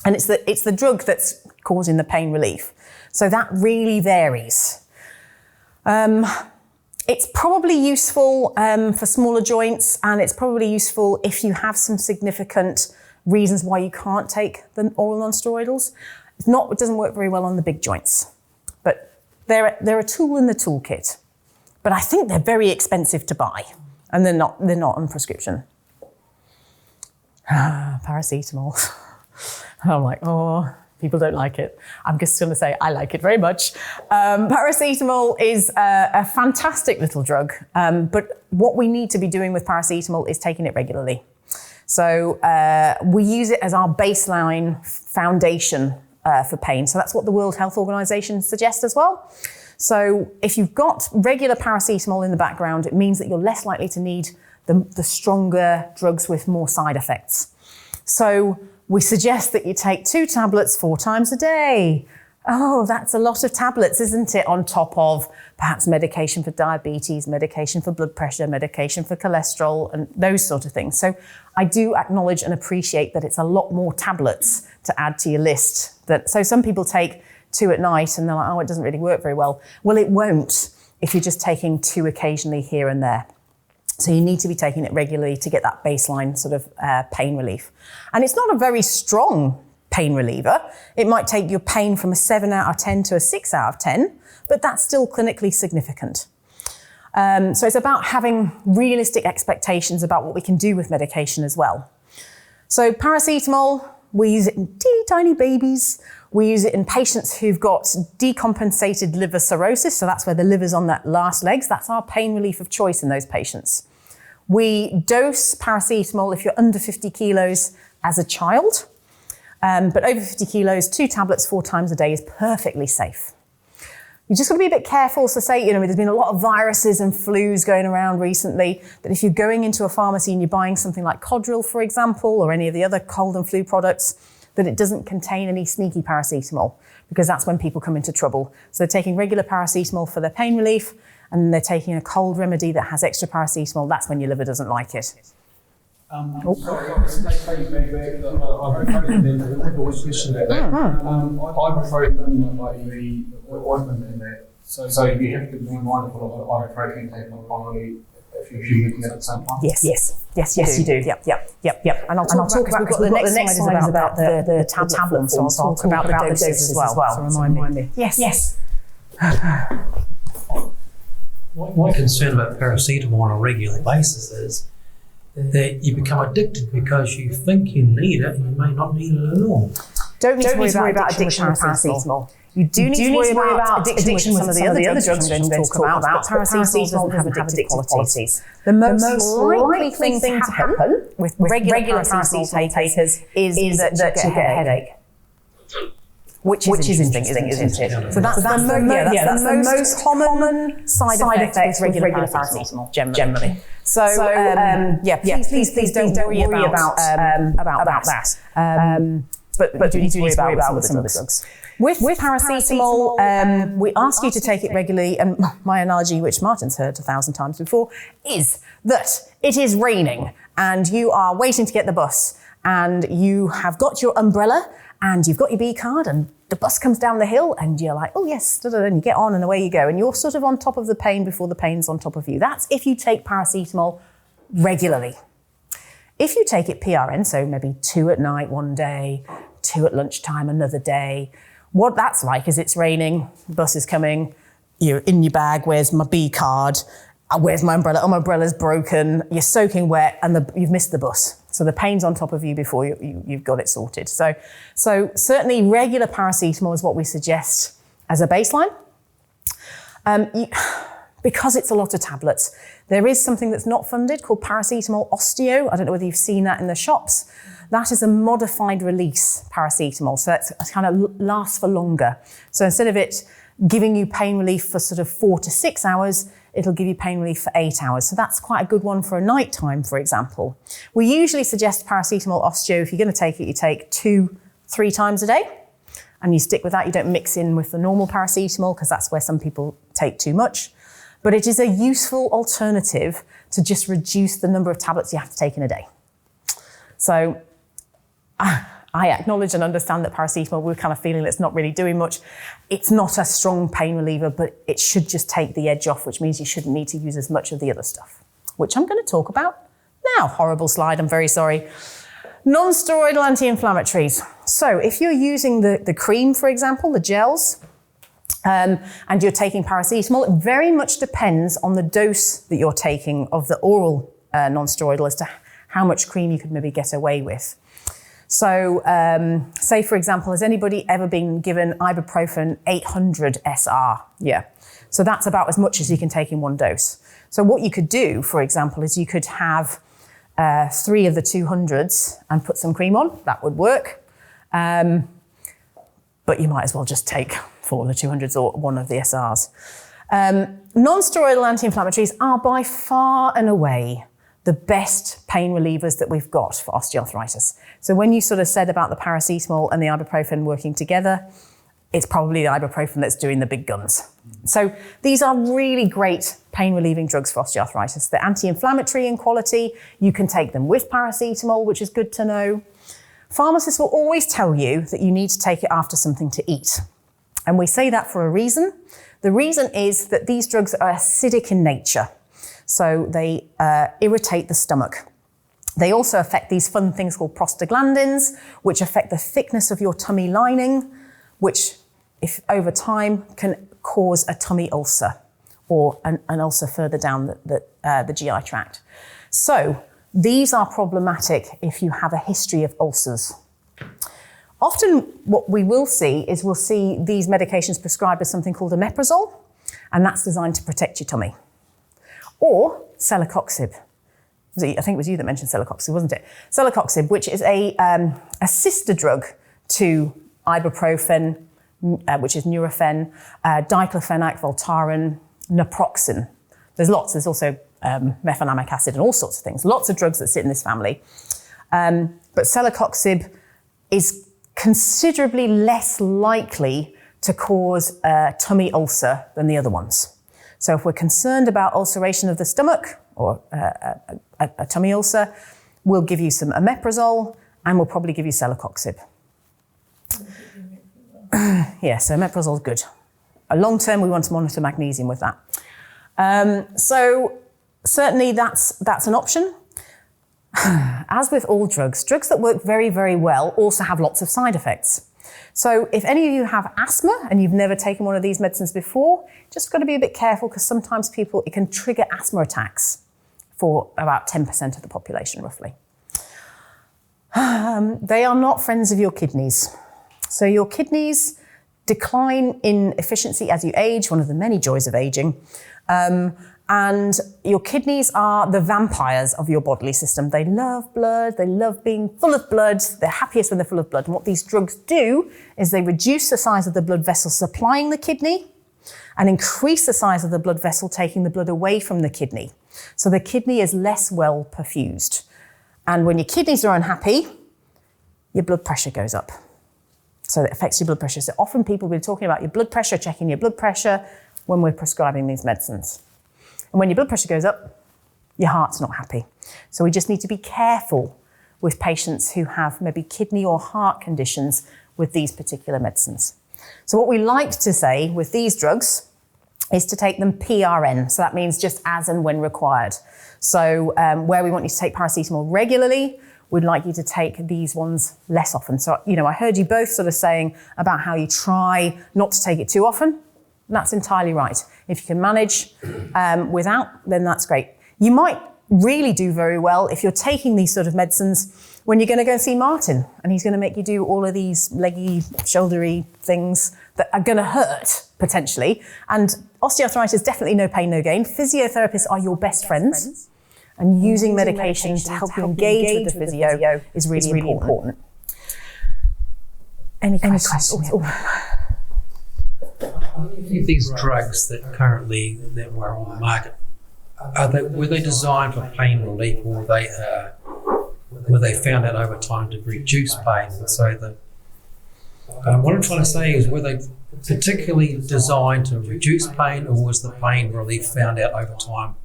And it's the drug that's causing the pain relief. So that really varies. It's probably useful for smaller joints, and it's probably useful if you have some significant reasons why you can't take the oral non-steroidals. It doesn't work very well on the big joints. But they're a tool in the toolkit. But I think they're very expensive to buy, and they're not on prescription. Paracetamol. I'm like, oh, people don't like it. I'm just going to say I like it very much. Paracetamol is a fantastic little drug, but what we need to be doing with paracetamol is taking it regularly. So we use it as our baseline foundation for pain. So that's what the World Health Organization suggests as well. So if you've got regular paracetamol in the background, it means that you're less likely to need the stronger drugs with more side effects. So we suggest that you take 2 tablets 4 times a day. Oh, that's a lot of tablets, isn't it? On top of perhaps medication for diabetes, medication for blood pressure, medication for cholesterol, and those sort of things. So I do acknowledge and appreciate that it's a lot more tablets to add to your list. So some people take 2 at night and they're like, oh, it doesn't really work very well. Well, it won't if you're just taking 2 occasionally here and there. So you need to be taking it regularly to get that baseline sort of pain relief. And it's not a very strong pain reliever. It might take your pain from a 7 out of 10 to a 6 out of 10, but that's still clinically significant. So it's about having realistic expectations about what we can do with medication as well. So paracetamol, we use it in teeny tiny babies. We use it in patients who've got decompensated liver cirrhosis, so that's where the liver's on that last legs. That's our pain relief of choice in those patients. We dose paracetamol if you're under 50 kilos as a child. But over 50 kilos, 2 tablets 4 times a day is perfectly safe. You just got to be a bit careful. So say, there's been a lot of viruses and flus going around recently, that if you're going into a pharmacy and you're buying something like Codril, for example, or any of the other cold and flu products, that it doesn't contain any sneaky paracetamol, because that's when people come into trouble. So they're taking regular paracetamol for their pain relief, and they're taking a cold remedy that has extra paracetamol. That's when your liver doesn't like it. Sorry, ibuprofen, like the ointment in there. So you have to be mindful of ibuprofen taken on if you're looking at the same time. Yes, you do. Yep. And I'll talk about because the next slide is about the tablet form, so I'll talk about the doses as well. So remind me. Yes. My concern about paracetamol on a regular basis is that you become addicted because you think you need it and you may not need it at all. Don't need to worry about addiction with paracetamol. You do need to worry about addiction with some of the other drugs I'm going to talk about, but paracetamol doesn't have addictive qualities. The most likely thing to happen with regular paracetamol takers is that you get a headache. Which is interesting, isn't it? So that's the most common side effect with regular paracetamol, generally. So, please don't worry about that. But you need to worry about some of the drugs. With paracetamol, we ask you to take it regularly, and my analogy, which Martin's heard 1,000 times before, is that it is raining and you are waiting to get the bus, and you have got your umbrella and you've got your B card, and the bus comes down the hill and you're like, oh yes, and you get on and away you go, and you're sort of on top of the pain before the pain's on top of you. That's if you take paracetamol regularly. If you take it PRN, so maybe 2 at night one day, 2 at lunchtime another day, what that's like is it's raining, the bus is coming, you're in your bag, where's my B card? Where's my umbrella? Oh, my umbrella's broken, you're soaking wet, and you've missed the bus. So the pain's on top of you before you've got it sorted. So certainly regular paracetamol is what we suggest as a baseline. Because it's a lot of tablets, there is something that's not funded called paracetamol osteo. I don't know whether you've seen that in the shops. That is a modified release paracetamol. So it kind of lasts for longer. So instead of it giving you pain relief for sort of 4 to 6 hours, it'll give you pain relief for 8 hours. So that's quite a good one for a night time, for example. We usually suggest paracetamol osteo. If you're going to take it, you take 2-3 times a day, and you stick with that. You don't mix in with the normal paracetamol, because that's where some people take too much. But it is a useful alternative to just reduce the number of tablets you have to take in a day. So I acknowledge and understand that paracetamol, we're kind of feeling it's not really doing much. It's not a strong pain reliever, but it should just take the edge off, which means you shouldn't need to use as much of the other stuff, which I'm going to talk about now. Horrible slide, I'm very sorry. Non-steroidal anti-inflammatories. So if you're using the cream, for example, the gels, and you're taking paracetamol, it very much depends on the dose that you're taking of the oral non-steroidal as to how much cream you could maybe get away with. So say, for example, has anybody ever been given ibuprofen 800 SR? Yeah. So that's about as much as you can take in one dose. So what you could do, for example, is you could have 3 of the 200s and put some cream on. That would work. But you might as well just take 4 of the 200s or 1 of the SRs. Non-steroidal anti-inflammatories are by far and away the best pain relievers that we've got for osteoarthritis. So when you sort of said about the paracetamol and the ibuprofen working together, it's probably the ibuprofen that's doing the big guns. So these are really great pain-relieving drugs for osteoarthritis. They're anti-inflammatory in quality. You can take them with paracetamol, which is good to know. Pharmacists will always tell you that you need to take it after something to eat. And we say that for a reason. The reason is that these drugs are acidic in nature. So they irritate the stomach. They also affect these fun things called prostaglandins, which affect the thickness of your tummy lining, which, if over time, can cause a tummy ulcer or an ulcer further down the GI tract. So these are problematic if you have a history of ulcers. Often what we will see is we'll see these medications prescribed as something called omeprazole, and that's designed to protect your tummy. Or celecoxib. I think it was you that mentioned celecoxib, wasn't it? Celecoxib, which is a sister drug to ibuprofen, which is Nurofen, diclofenac, Voltaren, naproxen. There's lots. There's also mefenamic acid and all sorts of things. Lots of drugs that sit in this family. But celecoxib is considerably less likely to cause a tummy ulcer than the other ones. So if we're concerned about ulceration of the stomach or a tummy ulcer, we'll give you some omeprazole and we'll probably give you celecoxib. Yeah, so omeprazole is good. Long term, we want to monitor magnesium with that. So certainly that's an option. As with all drugs, drugs that work very, very well also have lots of side effects. So if any of you have asthma and you've never taken one of these medicines before, just got to be a bit careful because sometimes it can trigger asthma attacks for about 10% of the population, roughly. They are not friends of your kidneys. So your kidneys decline in efficiency as you age, one of the many joys of aging. And your kidneys are the vampires of your bodily system. They love blood, they love being full of blood, they're happiest when they're full of blood. And what these drugs do is they reduce the size of the blood vessel supplying the kidney and increase the size of the blood vessel taking the blood away from the kidney. So the kidney is less well perfused. And when your kidneys are unhappy, your blood pressure goes up. So it affects your blood pressure. So often people will be talking about your blood pressure, checking your blood pressure when we're prescribing these medicines. And when your blood pressure goes up, your heart's not happy. So we just need to be careful with patients who have maybe kidney or heart conditions with these particular medicines. So what we like to say with these drugs is to take them PRN. So that means just as and when required. So where we want you to take paracetamol regularly, we'd like you to take these ones less often. So, I heard you both sort of saying about how you try not to take it too often. And that's entirely right. If you can manage without, then that's great. You might really do very well if you're taking these sort of medicines when you're going to go see Martin and he's going to make you do all of these leggy, shouldery things that are going to hurt, potentially. And osteoarthritis, definitely no pain, no gain. Physiotherapists are your best friends. And using medication to help you engage with the physio is really important. Any questions? These drugs that were on the market, were they designed for pain relief, or were they found out over time to reduce pain? And so what I'm trying to say is, were they particularly designed to reduce pain, or was the pain relief found out over time?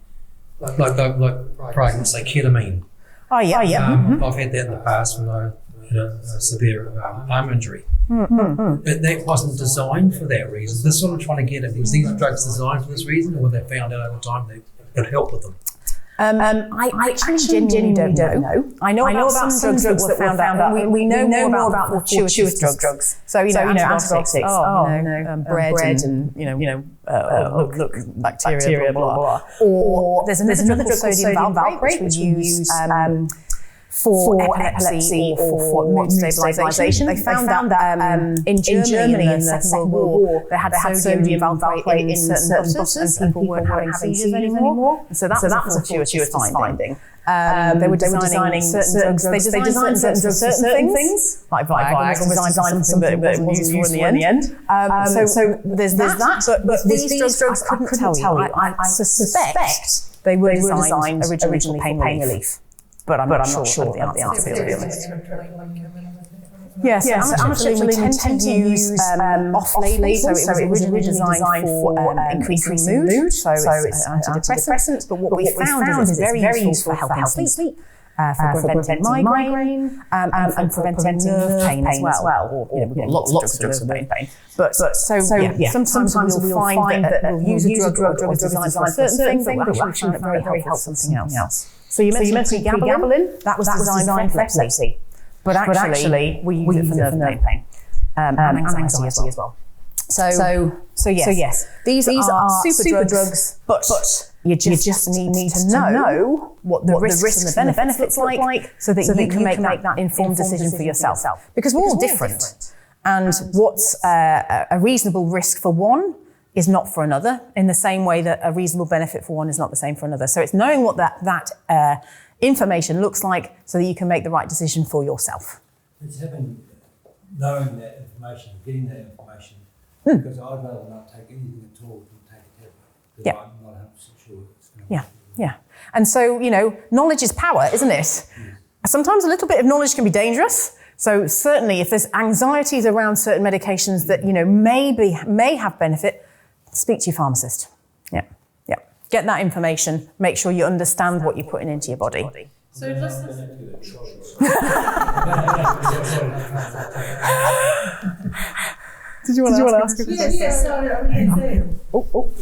Like for argument's sake, ketamine. Oh yeah. I've had that in the past when I had a severe arm injury. But that wasn't designed for that reason. They're sort of trying to get it. Was these drugs designed for this reason, or were they found out over time that it helped with them? I actually genuinely don't know. I know about some drugs that were found out. We know more about the fortuitous drugs. So antibiotics, bread and bacteria, blah blah. Or there's another drug called sodium valproate, which we use for epilepsy or for mood stabilization. They found that in Germany in the Second World War, they had sodium valproate in certain buses and people weren't having seizures anymore. So that was a fortuitous finding. They were designing certain drugs. They designed certain drugs for certain things, like Viagra was designed for something that it wasn't useful in the end. So there's that. But these drugs, I couldn't tell you. I suspect they were designed originally for pain relief. But I'm not sure of the answer, to be honest. Yes, amitriptyline we tend to use off-label, so it was originally designed for increasing mood, so it's antidepressant, but what we found is it's very useful for helping sleep, for preventing migraine, and preventing nerve pain as well. Or, we've got lots of drugs for nerve pain. But sometimes we'll find that we'll use a drug is designed for a certain thing, but we'll actually find it very helpful for something else. So you mentioned pregabalin, that was designed for epilepsy. But actually, we use it for nerve pain and anxiety as well. So yes, these are super drugs, but you just need to know what the risks and the benefits look like so that you can make that informed decision for yourself. Because we're all different. And what's a reasonable risk for one is not for another, in the same way that a reasonable benefit for one is not the same for another. So it's knowing what that information looks like so that you can make the right decision for yourself. It's knowing that information, getting that information, because I'd rather not take anything at all than take a tablet, because I'm not 100% sure it's going to work. Yeah. And so, knowledge is power, isn't it? Sometimes a little bit of knowledge can be dangerous. So certainly if there's anxieties around certain medications that, may have benefit, speak to your pharmacist. Yeah. Get that information. Make sure you understand what you're putting into your body. So just Did you want to ask a question? Yes, sorry.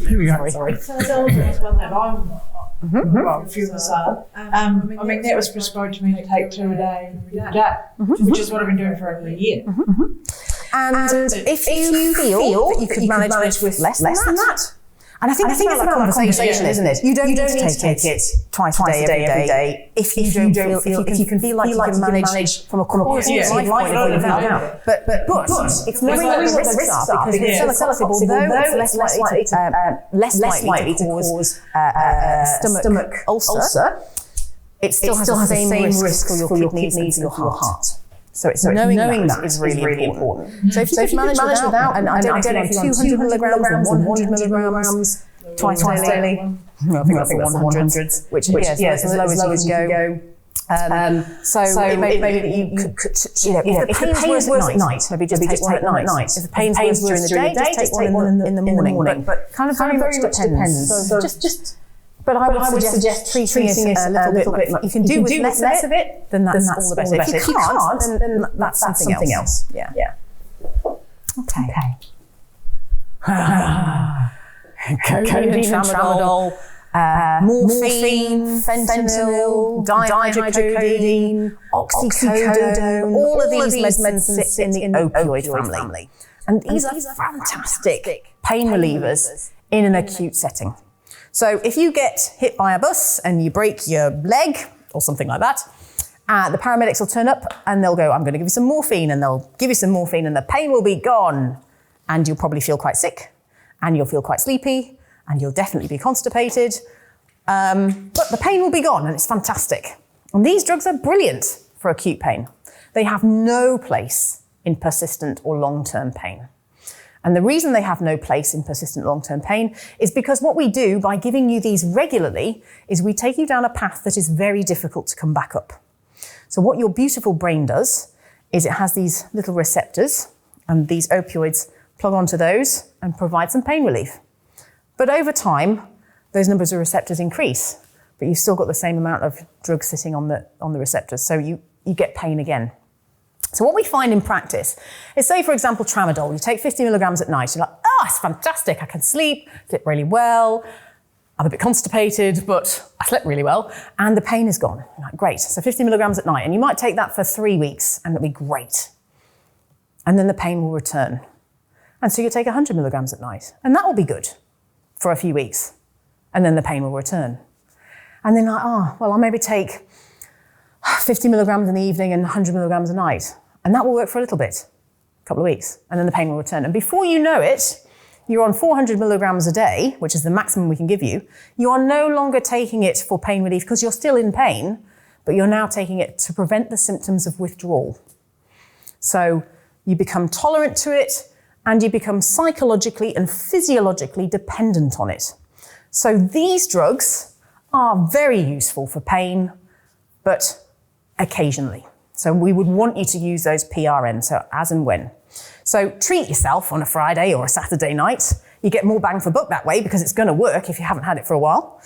Here we go. Sorry. So Xelazon's one that I'm few of us are. That was prescribed to me to take 2 a day, which is what I've been doing for over a year. And if you feel that you could manage with less than that. And I think it's about conversation, isn't it? You don't need to take it twice a day, every day. If you can feel like you can manage from a quality of life point of view. But it's knowing what the risks are, because salicylic, although it's less likely to cause stomach ulcer, it still has the same risk for your kidneys and for your heart. So knowing that is really important. So if you can manage without, and I don't know if you're on 200 milligrams or 100 milligrams twice daily. I think that's 100s, which is as low as you can go. So it may be that you could, if the pain is worse at night, maybe just take one at night. If the pain is worse during the day, just take one in the morning. But kind of very much depends. So just. But I would suggest treating it a little bit. You can do with less of it, then that's all the better. If you can't, then that's something else. Yeah. Okay. Codeine, tramadol, morphine, fentanyl, dihydrocodeine, oxycodone, all of these medicines sit in the opioid family. And these are fantastic pain relievers in an acute setting. So if you get hit by a bus and you break your leg or something like that, the paramedics will turn up and they'll go, I'm going to give you some morphine, and they'll give you some morphine and the pain will be gone. And you'll probably feel quite sick and you'll feel quite sleepy and you'll definitely be constipated. But the pain will be gone and it's fantastic. And these drugs are brilliant for acute pain. They have no place in persistent or long-term pain. And the reason they have no place in persistent long-term pain is because what we do by giving you these regularly is we take you down a path that is very difficult to come back up. So what your beautiful brain does is it has these little receptors, and these opioids plug onto those and provide some pain relief. But over time, those numbers of receptors increase, but you've still got the same amount of drug sitting on the receptors, so you get pain again. So what we find in practice is, say, for example, tramadol. You take 50 milligrams at night. You're like, it's fantastic. I can sleep really well. I'm a bit constipated, but I slept really well. And the pain is gone. You're like, great. So 50 milligrams at night. And you might take that for 3 weeks, and it'll be great. And then the pain will return. And so you take 100 milligrams at night. And that will be good for a few weeks. And then the pain will return. And then I'll maybe take 50 milligrams in the evening and 100 milligrams a night. And that will work for a little bit, a couple of weeks, and then the pain will return. And before you know it, you're on 400 milligrams a day, which is the maximum we can give you. You are no longer taking it for pain relief because you're still in pain, but you're now taking it to prevent the symptoms of withdrawal. So you become tolerant to it, and you become psychologically and physiologically dependent on it. So these drugs are very useful for pain, but occasionally. So we would want you to use those PRN, so as and when. So treat yourself on a Friday or a Saturday night. You get more bang for buck that way because it's going to work if you haven't had it for a while.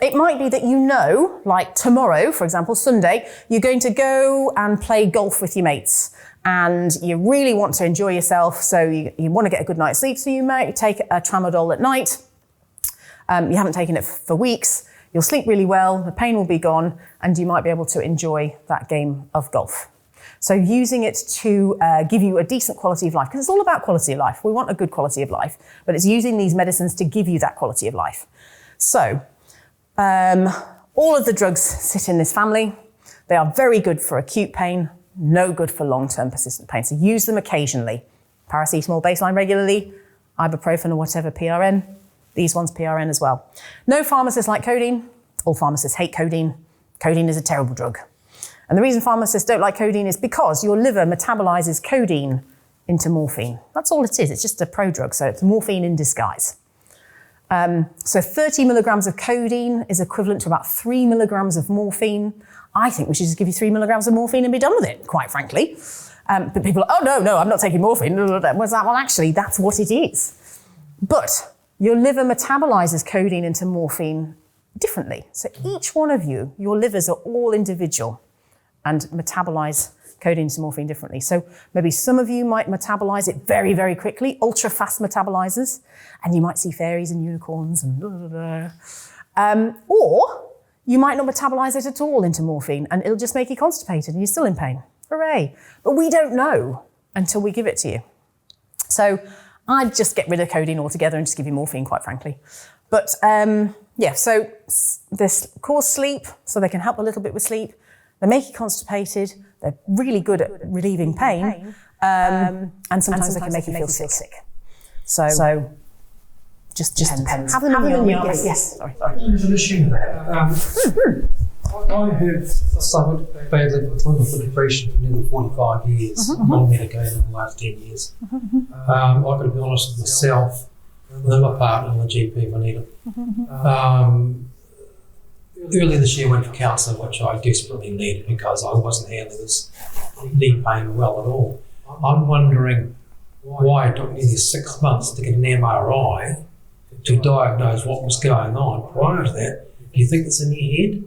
It might be that you know, like tomorrow, for example, Sunday, you're going to go and play golf with your mates and you really want to enjoy yourself, so you want to get a good night's sleep, so you might take a tramadol at night. You haven't taken it for weeks. You'll sleep really well, the pain will be gone, and you might be able to enjoy that game of golf. So using it to give you a decent quality of life, because it's all about quality of life. We want a good quality of life, but it's using these medicines to give you that quality of life. So all of the drugs sit in this family. They are very good for acute pain, no good for long-term persistent pain. So use them occasionally. Paracetamol baseline regularly, ibuprofen or whatever PRN. These ones PRN as well. No pharmacists like codeine. All pharmacists hate codeine. Codeine is a terrible drug. And the reason pharmacists don't like codeine is because your liver metabolizes codeine into morphine. That's all it is. It's just a prodrug, so it's morphine in disguise. So 30 milligrams of codeine is equivalent to about 3 milligrams of morphine. I think we should just give you 3 milligrams of morphine and be done with it, quite frankly. But people are, oh, no, I'm not taking morphine. Well, actually, that's what it is. But your liver metabolizes codeine into morphine differently. So each one of you, your livers are all individual and metabolize codeine into morphine differently. So maybe some of you might metabolize it very, very quickly, ultra fast metabolizers, and you might see fairies and unicorns and blah, blah, blah. Or you might not metabolize it at all into morphine and it'll just make you constipated and you're still in pain. Hooray. But we don't know until we give it to you. So I'd just get rid of codeine altogether and just give you morphine, quite frankly. But so this cause sleep, so they can help a little bit with sleep. They make you constipated. They're really good at relieving pain. And sometimes they can make you feel sick. So just depends. Have them in the office. Yes. Sorry. There's an issue there. I have suffered badly with clinical depression for nearly 45 years, non-medicated in the last 10 years. I've got to be honest with myself, with my partner and the GP if I need it. Earlier this year I went for counselling, which I desperately needed because I wasn't handling this knee pain well at all. I'm wondering why it took nearly 6 months to get an MRI to diagnose what was going on. Prior to that, do you think it's in your head?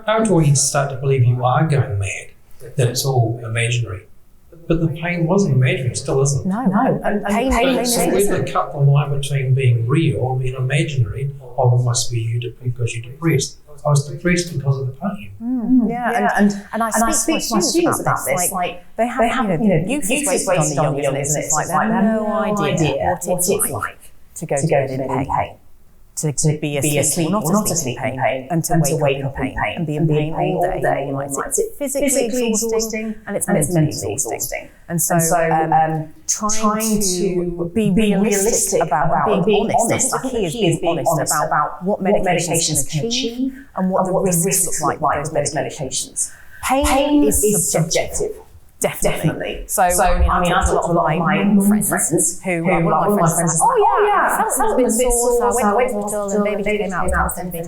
Until you start to believe you are going mad, that it's all imaginary. But the pain wasn't imaginary, it still isn't. No. And pain so we had to cut the line between being real and being imaginary. Oh, it must be you because you're depressed. I was depressed because of the pain. And I speak to my students about this. Like they have youth is wasted on the young, isn't it? It's like they have no idea what it's like to go in pain. To be asleep or not asleep in pain, and to wake up in pain, and be in pain all day. It's physically exhausting and it's mentally exhausting. And so trying to be realistic about being honest. The key is being honest about what medications can achieve and what the risks look like with those medications. Pain is subjective. Definitely. So I mean, I've talked to a lot of my friends who one of my friends says, I felt a bit sore, so I went to the hospital and baby came out with something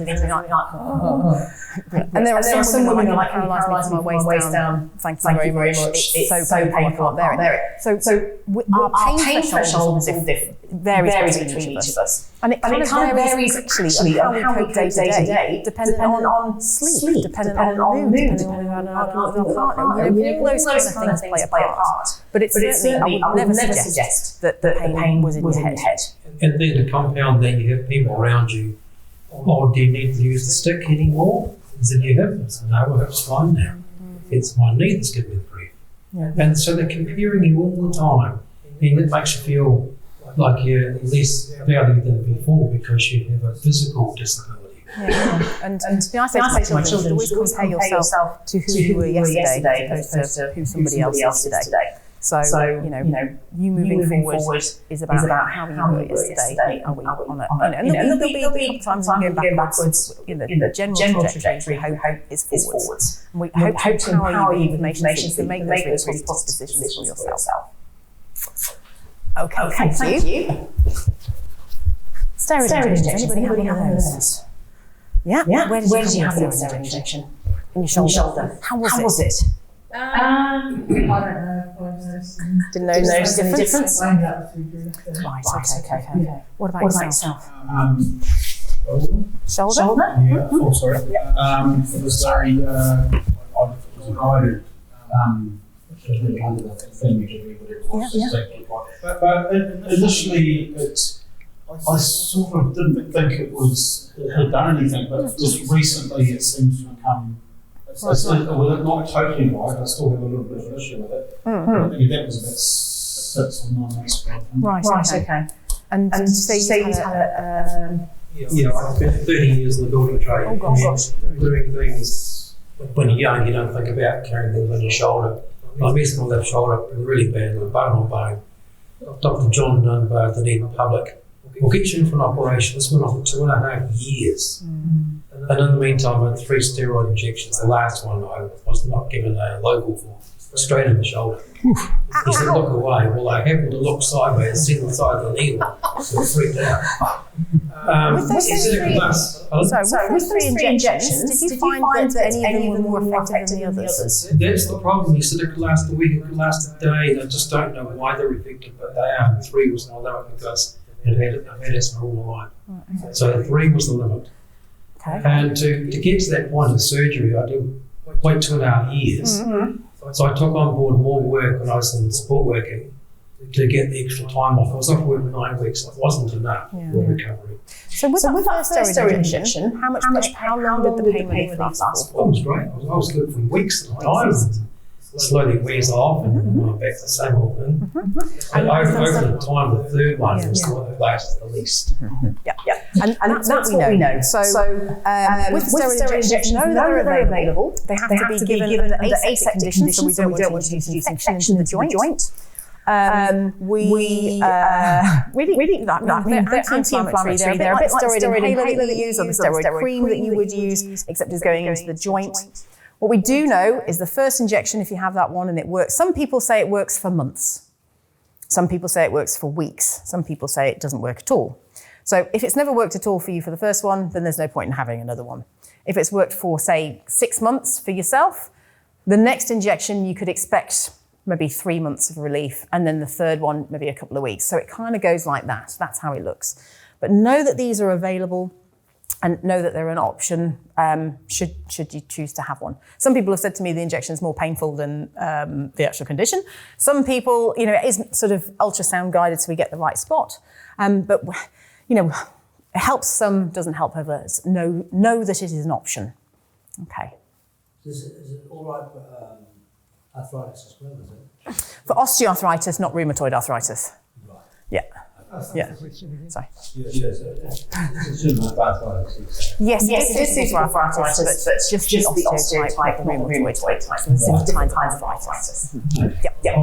and there are some women who are like paralysed my waist down. Thank you very much. It's so painful up there. So our pain threshold varies between each of us. And it kind of varies actually on how we cope day to day, depending on sleep, depending on mood, depending on our partner. All those kind of things play a part. But it's certainly, I would never suggest that the pain was in your head. And then to compound that, you have people around you, oh, do you need to use the stick anymore? Is it your hip? No, it's fine now. It's my knee that's giving me the grief. And so they're comparing you all the time. And it makes you feel like you're less valued than before because you have a physical disability. And I say to my children, always compare yourself to who you were yesterday as opposed to who somebody else is today. So you moving forward is about how you were yesterday. Are we on it? And there'll be times when going backwards. In the general trajectory, hope is forwards. And we hope to empower you with information to make those really positive decisions for yourself. Okay, thank you. Steroid injection. Anybody have one of those? Yeah. Where did you have your steroid injection? In your shoulder. How was it? I don't know. Didn't notice any difference? Right, okay. What about yourself? Shoulder? Yeah, oh, sorry. It was very, I was guided under the thing, but initially I sort of didn't think it had done anything, but just recently it seems to become, well, not totally right, I still have a little bit of an issue with it. I think that was about 6 or 9 months ago. Right, okay. And did you say you had Yeah, I spent 30 years in the building trade. Oh, gosh. Doing things, when you're young, you don't think about carrying things on your shoulder. I messed my left shoulder up really bad with bone on bone. Dr. John Dunbar, the Eden Public, will get you in for an operation. This went on for 2.5 years. And in the meantime, I had 3 steroid injections. The last one I was not given a local for, straight in the shoulder. He said, look away. Well, I happened to look sideways and see the side of the needle, so I freaked out. with those 3 injections, did you find that any of them were more effective than the others? That's the problem. He said it could last a week, it could last a day. I just don't know why they're effective, but they are. And 3 was the limit because I've had asthma all my life. So 3 was the limit. Okay. And to get to that point of surgery, I did wait 2.5 years. So I took on board more work when I was in support working to get the extra time off. I was off work for 9 weeks. It wasn't enough for recovery. So with that first injection, how long did the pain relief last for? It was great. I was good for weeks at a time. Slowly wears off and I'm back to the same old thing. And over the time, the third one is the one that lasts the least. And that's what we know. So with steroid injections, know that they're available. They have to be given under aseptic conditions, so we don't want to use infection into the joint. We really they're anti-inflammatory. They're a bit like steroid inhaler that you use or the steroid cream that you would use, except it's going into the joint. What we do know is the first injection, if you have that one and it works, some people say it works for months. Some people say it works for weeks. Some people say it doesn't work at all. So if it's never worked at all for you for the first one, then there's no point in having another one. If it's worked for, say, 6 months for yourself, the next injection you could expect maybe 3 months of relief, and then the third one maybe a couple of weeks. So it kind of goes like that. That's how it looks. But know that these are available and know that they're an option should you choose to have one. Some people have said to me the injection is more painful than the actual condition. Some people, it is sort of ultrasound guided so we get the right spot. But, it helps some, doesn't help others. Know that it is an option. Okay. Is it all right for arthritis as well, is it? For osteoarthritis, not rheumatoid arthritis. Right. Yeah. Yeah. Sorry. Yes, it is suitable for arthritis, but it's just the osteotype, the rheumatoid type, the different kinds of arthritis. Yeah.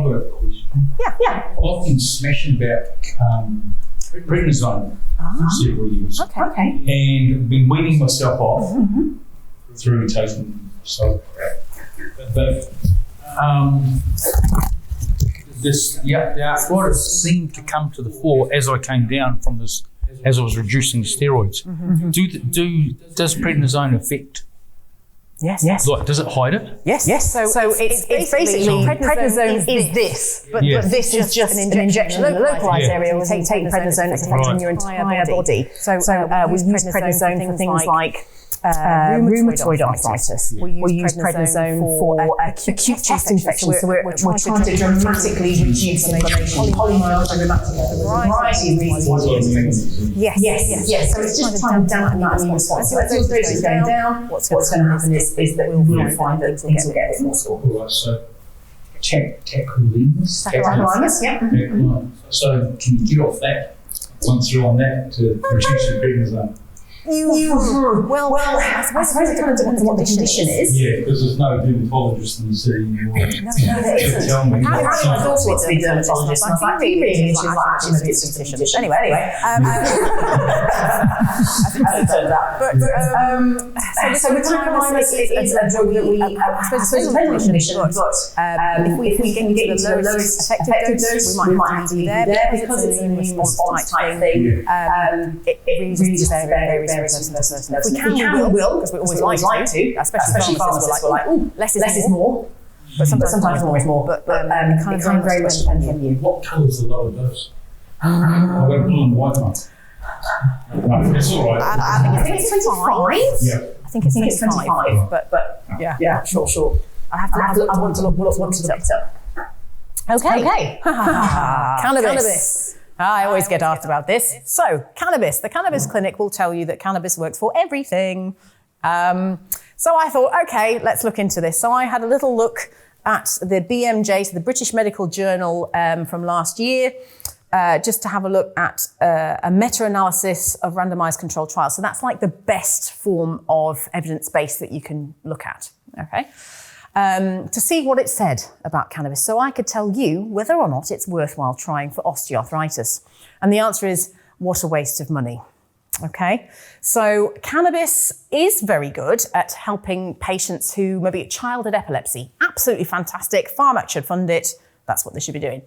I've often smashing about prednisone for several years. Okay. And been weaning myself off through taking so crap. But the arthritis seemed to come to the fore as I came down from this, as I was reducing the steroids. Does prednisone affect? Yes. Like, does it hide it? Yes. So it's basically prednisone is this, but this is just an injection in the localized area. We'll take prednisone that's affecting your entire body. So we use prednisone for things like rheumatoid arthritis. We use prednisone for acute chest infection. So we're trying to dramatically reduce inflammation. Polymyalgia rheumatica, a variety of reasons. Yes. So it's just trying to dampen that immune response. As your dose is going down, what's going to happen is that we'll find that things will get a bit more sore. All right, so tacrolimus? Tacrolimus. So can you get off that once you're on that to reduce your prednisone? Well, I suppose it kind of depends on what the condition is. Yeah, because there's no dermatologist in the city anymore. No, there isn't. Tell me. I also want to be a dermatologist. I was like, really? And she's like, actually, maybe it's a condition. Anyway. So with tacrolimus, it's a drug that we, I suppose it's a medical condition, but if we can get to the lowest effective dose, we might have to be there because it's an immune response type thing. It really just varies person to person. If we can, we will, because we always like to, especially pharmacists, we're like, ooh, less is more. but sometimes always more. But it kind of very much depends on you. What colour's the lower dose? I went blue and white one. No, it's all right. I think it's 25. Yeah. I think it's 25. But yeah, sure. I want to look it up. Okay. Cannabis. I always get asked about this. So, cannabis. The Cannabis Clinic will tell you that cannabis works for everything. So I thought, okay, let's look into this. So I had a little look at the BMJ, so the British Medical Journal from last year, just to have a look at a meta-analysis of randomized controlled trials. So that's like the best form of evidence base that you can look at, okay? To see what it said about cannabis. So I could tell you whether or not it's worthwhile trying for osteoarthritis. And the answer is, what a waste of money. Okay, so cannabis is very good at helping patients who maybe a childhood epilepsy. Absolutely fantastic. Pharmac should fund it. That's what they should be doing.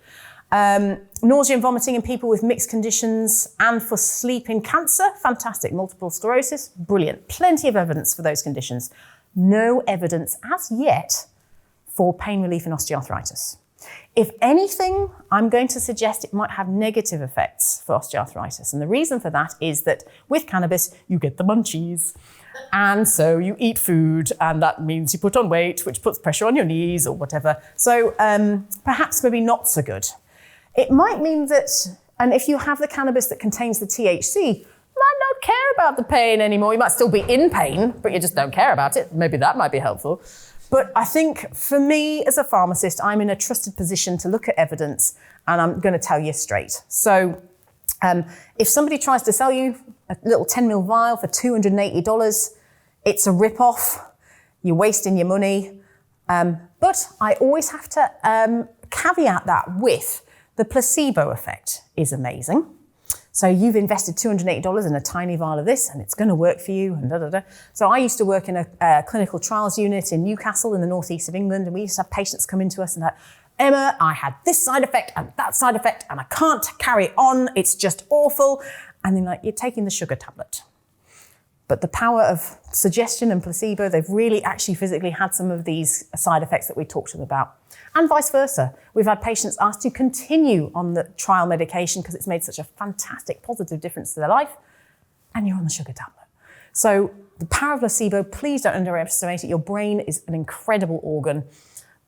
Nausea and vomiting in people with mixed conditions, and for sleep in cancer. Fantastic. Multiple sclerosis. Brilliant. Plenty of evidence for those conditions. No evidence as yet for pain relief in osteoarthritis. If anything, I'm going to suggest it might have negative effects for osteoarthritis. And the reason for that is that with cannabis, you get the munchies. And so you eat food, and that means you put on weight, which puts pressure on your knees or whatever. So perhaps maybe not so good. It might mean that, and if you have the cannabis that contains the THC, you might not care about the pain anymore. You might still be in pain, but you just don't care about it. Maybe that might be helpful. But I think for me as a pharmacist, I'm in a trusted position to look at evidence, and I'm going to tell you straight. So if somebody tries to sell you a little 10 ml vial for $280, it's a rip-off. You're wasting your money. But I always have to caveat that with the placebo effect is amazing. So you've invested $280 in a tiny vial of this, and it's going to work for you, and da-da-da. So I used to work in a clinical trials unit in Newcastle in the northeast of England, and we used to have patients come into us and like, Emma, I had this side effect and that side effect, and I can't carry on. It's just awful. And then like, you're taking the sugar tablet. But the power of suggestion and placebo, they've really actually physically had some of these side effects that we talked to them about. And vice versa. We've had patients asked to continue on the trial medication because it's made such a fantastic positive difference to their life, and you're on the sugar tablet. So the power of placebo, please don't underestimate it. Your brain is an incredible organ.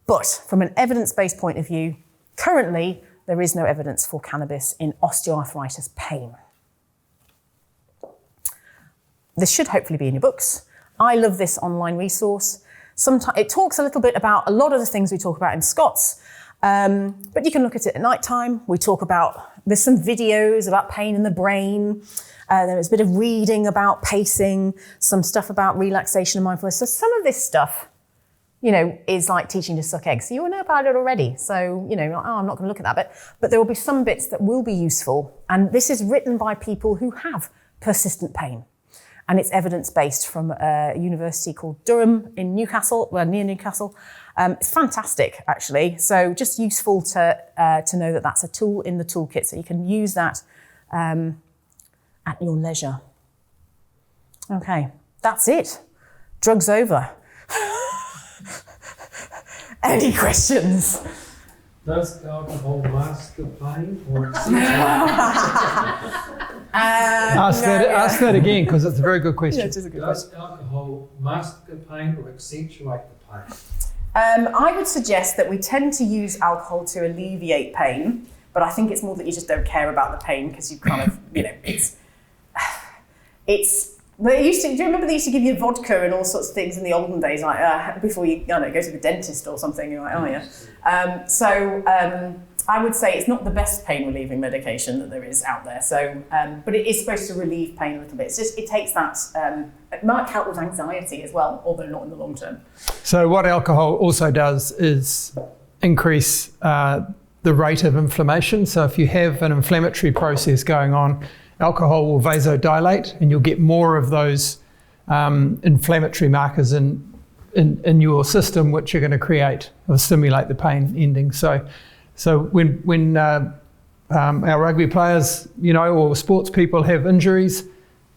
But from an evidence-based point of view, currently there is no evidence for cannabis in osteoarthritis pain. This should hopefully be in your books. I love this online resource. Sometimes it talks a little bit about a lot of the things we talk about in Scots, but you can look at it at night time. We talk about, there's some videos about pain in the brain. There's a bit of reading about pacing, some stuff about relaxation and mindfulness. So some of this stuff, you know, is like teaching to suck eggs. So you will know about it already. So, you know, I'm not going to look at that bit, but there will be some bits that will be useful. And this is written by people who have persistent pain. And it's evidence-based from a university called Durham in Newcastle, well, near Newcastle. It's fantastic, actually. So just useful to know that that's a tool in the toolkit. So you can use that at your leisure. Okay, that's it. Drugs over. Any questions? Does alcohol mask the pain or Ask that again, because it's a very good question. Yeah, it is a good question. Does alcohol mask the pain or accentuate the pain? I would suggest that we tend to use alcohol to alleviate pain, but I think it's more that you just don't care about the pain because you kind of, you know, do you remember they used to give you vodka and all sorts of things in the olden days, like before you go to the dentist or something? You're like, oh yeah. I would say it's not the best pain relieving medication that there is out there. So, but it is supposed to relieve pain a little bit. It's just, it takes that, it might help with anxiety as well, although not in the long term. So what alcohol also does is increase the rate of inflammation. So if you have an inflammatory process going on, alcohol will vasodilate, and you'll get more of those inflammatory markers in your system, which are going to create or stimulate the pain ending. So when our rugby players, you know, or sports people have injuries,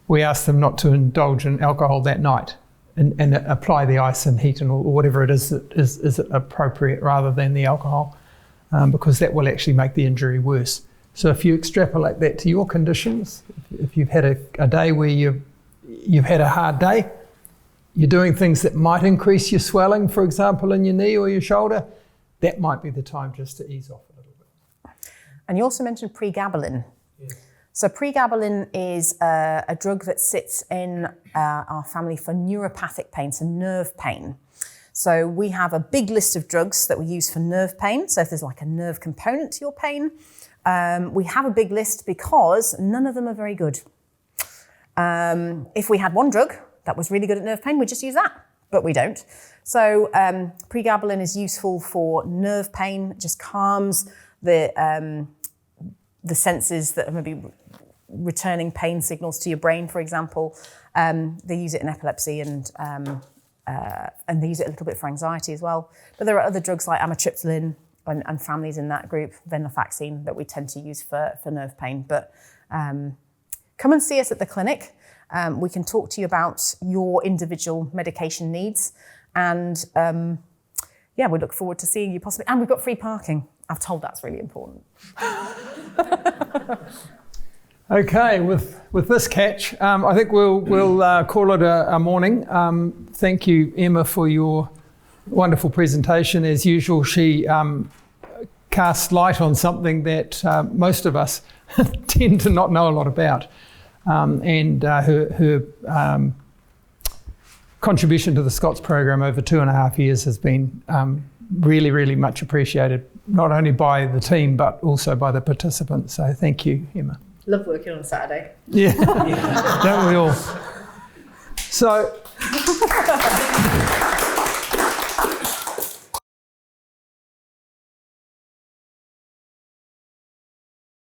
we ask them not to indulge in alcohol that night. and apply the ice and heat and or whatever it is that is appropriate rather than the alcohol, because that will actually make the injury worse. So if you extrapolate that to your conditions, if you've had a day where you've had a hard day, you're doing things that might increase your swelling, for example, in your knee or your shoulder, that might be the time just to ease off a little bit. And you also mentioned pregabalin. So pregabalin is a drug that sits in our family for neuropathic pain, so nerve pain. So we have a big list of drugs that we use for nerve pain. So if there's like a nerve component to your pain, we have a big list because none of them are very good. If we had one drug that was really good at nerve pain, we'd just use that, but we don't. So pregabalin is useful for nerve pain. It just calms the senses that are maybe returning pain signals to your brain, for example. They use it in epilepsy and they use it a little bit for anxiety as well. But there are other drugs like amitriptyline and families in that group, venlafaxine, that we tend to use for nerve pain. But come and see us at the clinic. We can talk to you about your individual medication needs. And we look forward to seeing you possibly. And we've got free parking. I've told that's really important. Okay, with this catch, I think we'll call it a morning. Thank you, Emma, for your wonderful presentation. As usual, she cast light on something that most of us tend to not know a lot about. And her contribution to the Scots program over 2.5 years has been really, really much appreciated, not only by the team, but also by the participants. So thank you, Emma. Love working on a Saturday. Yeah, don't we all? So...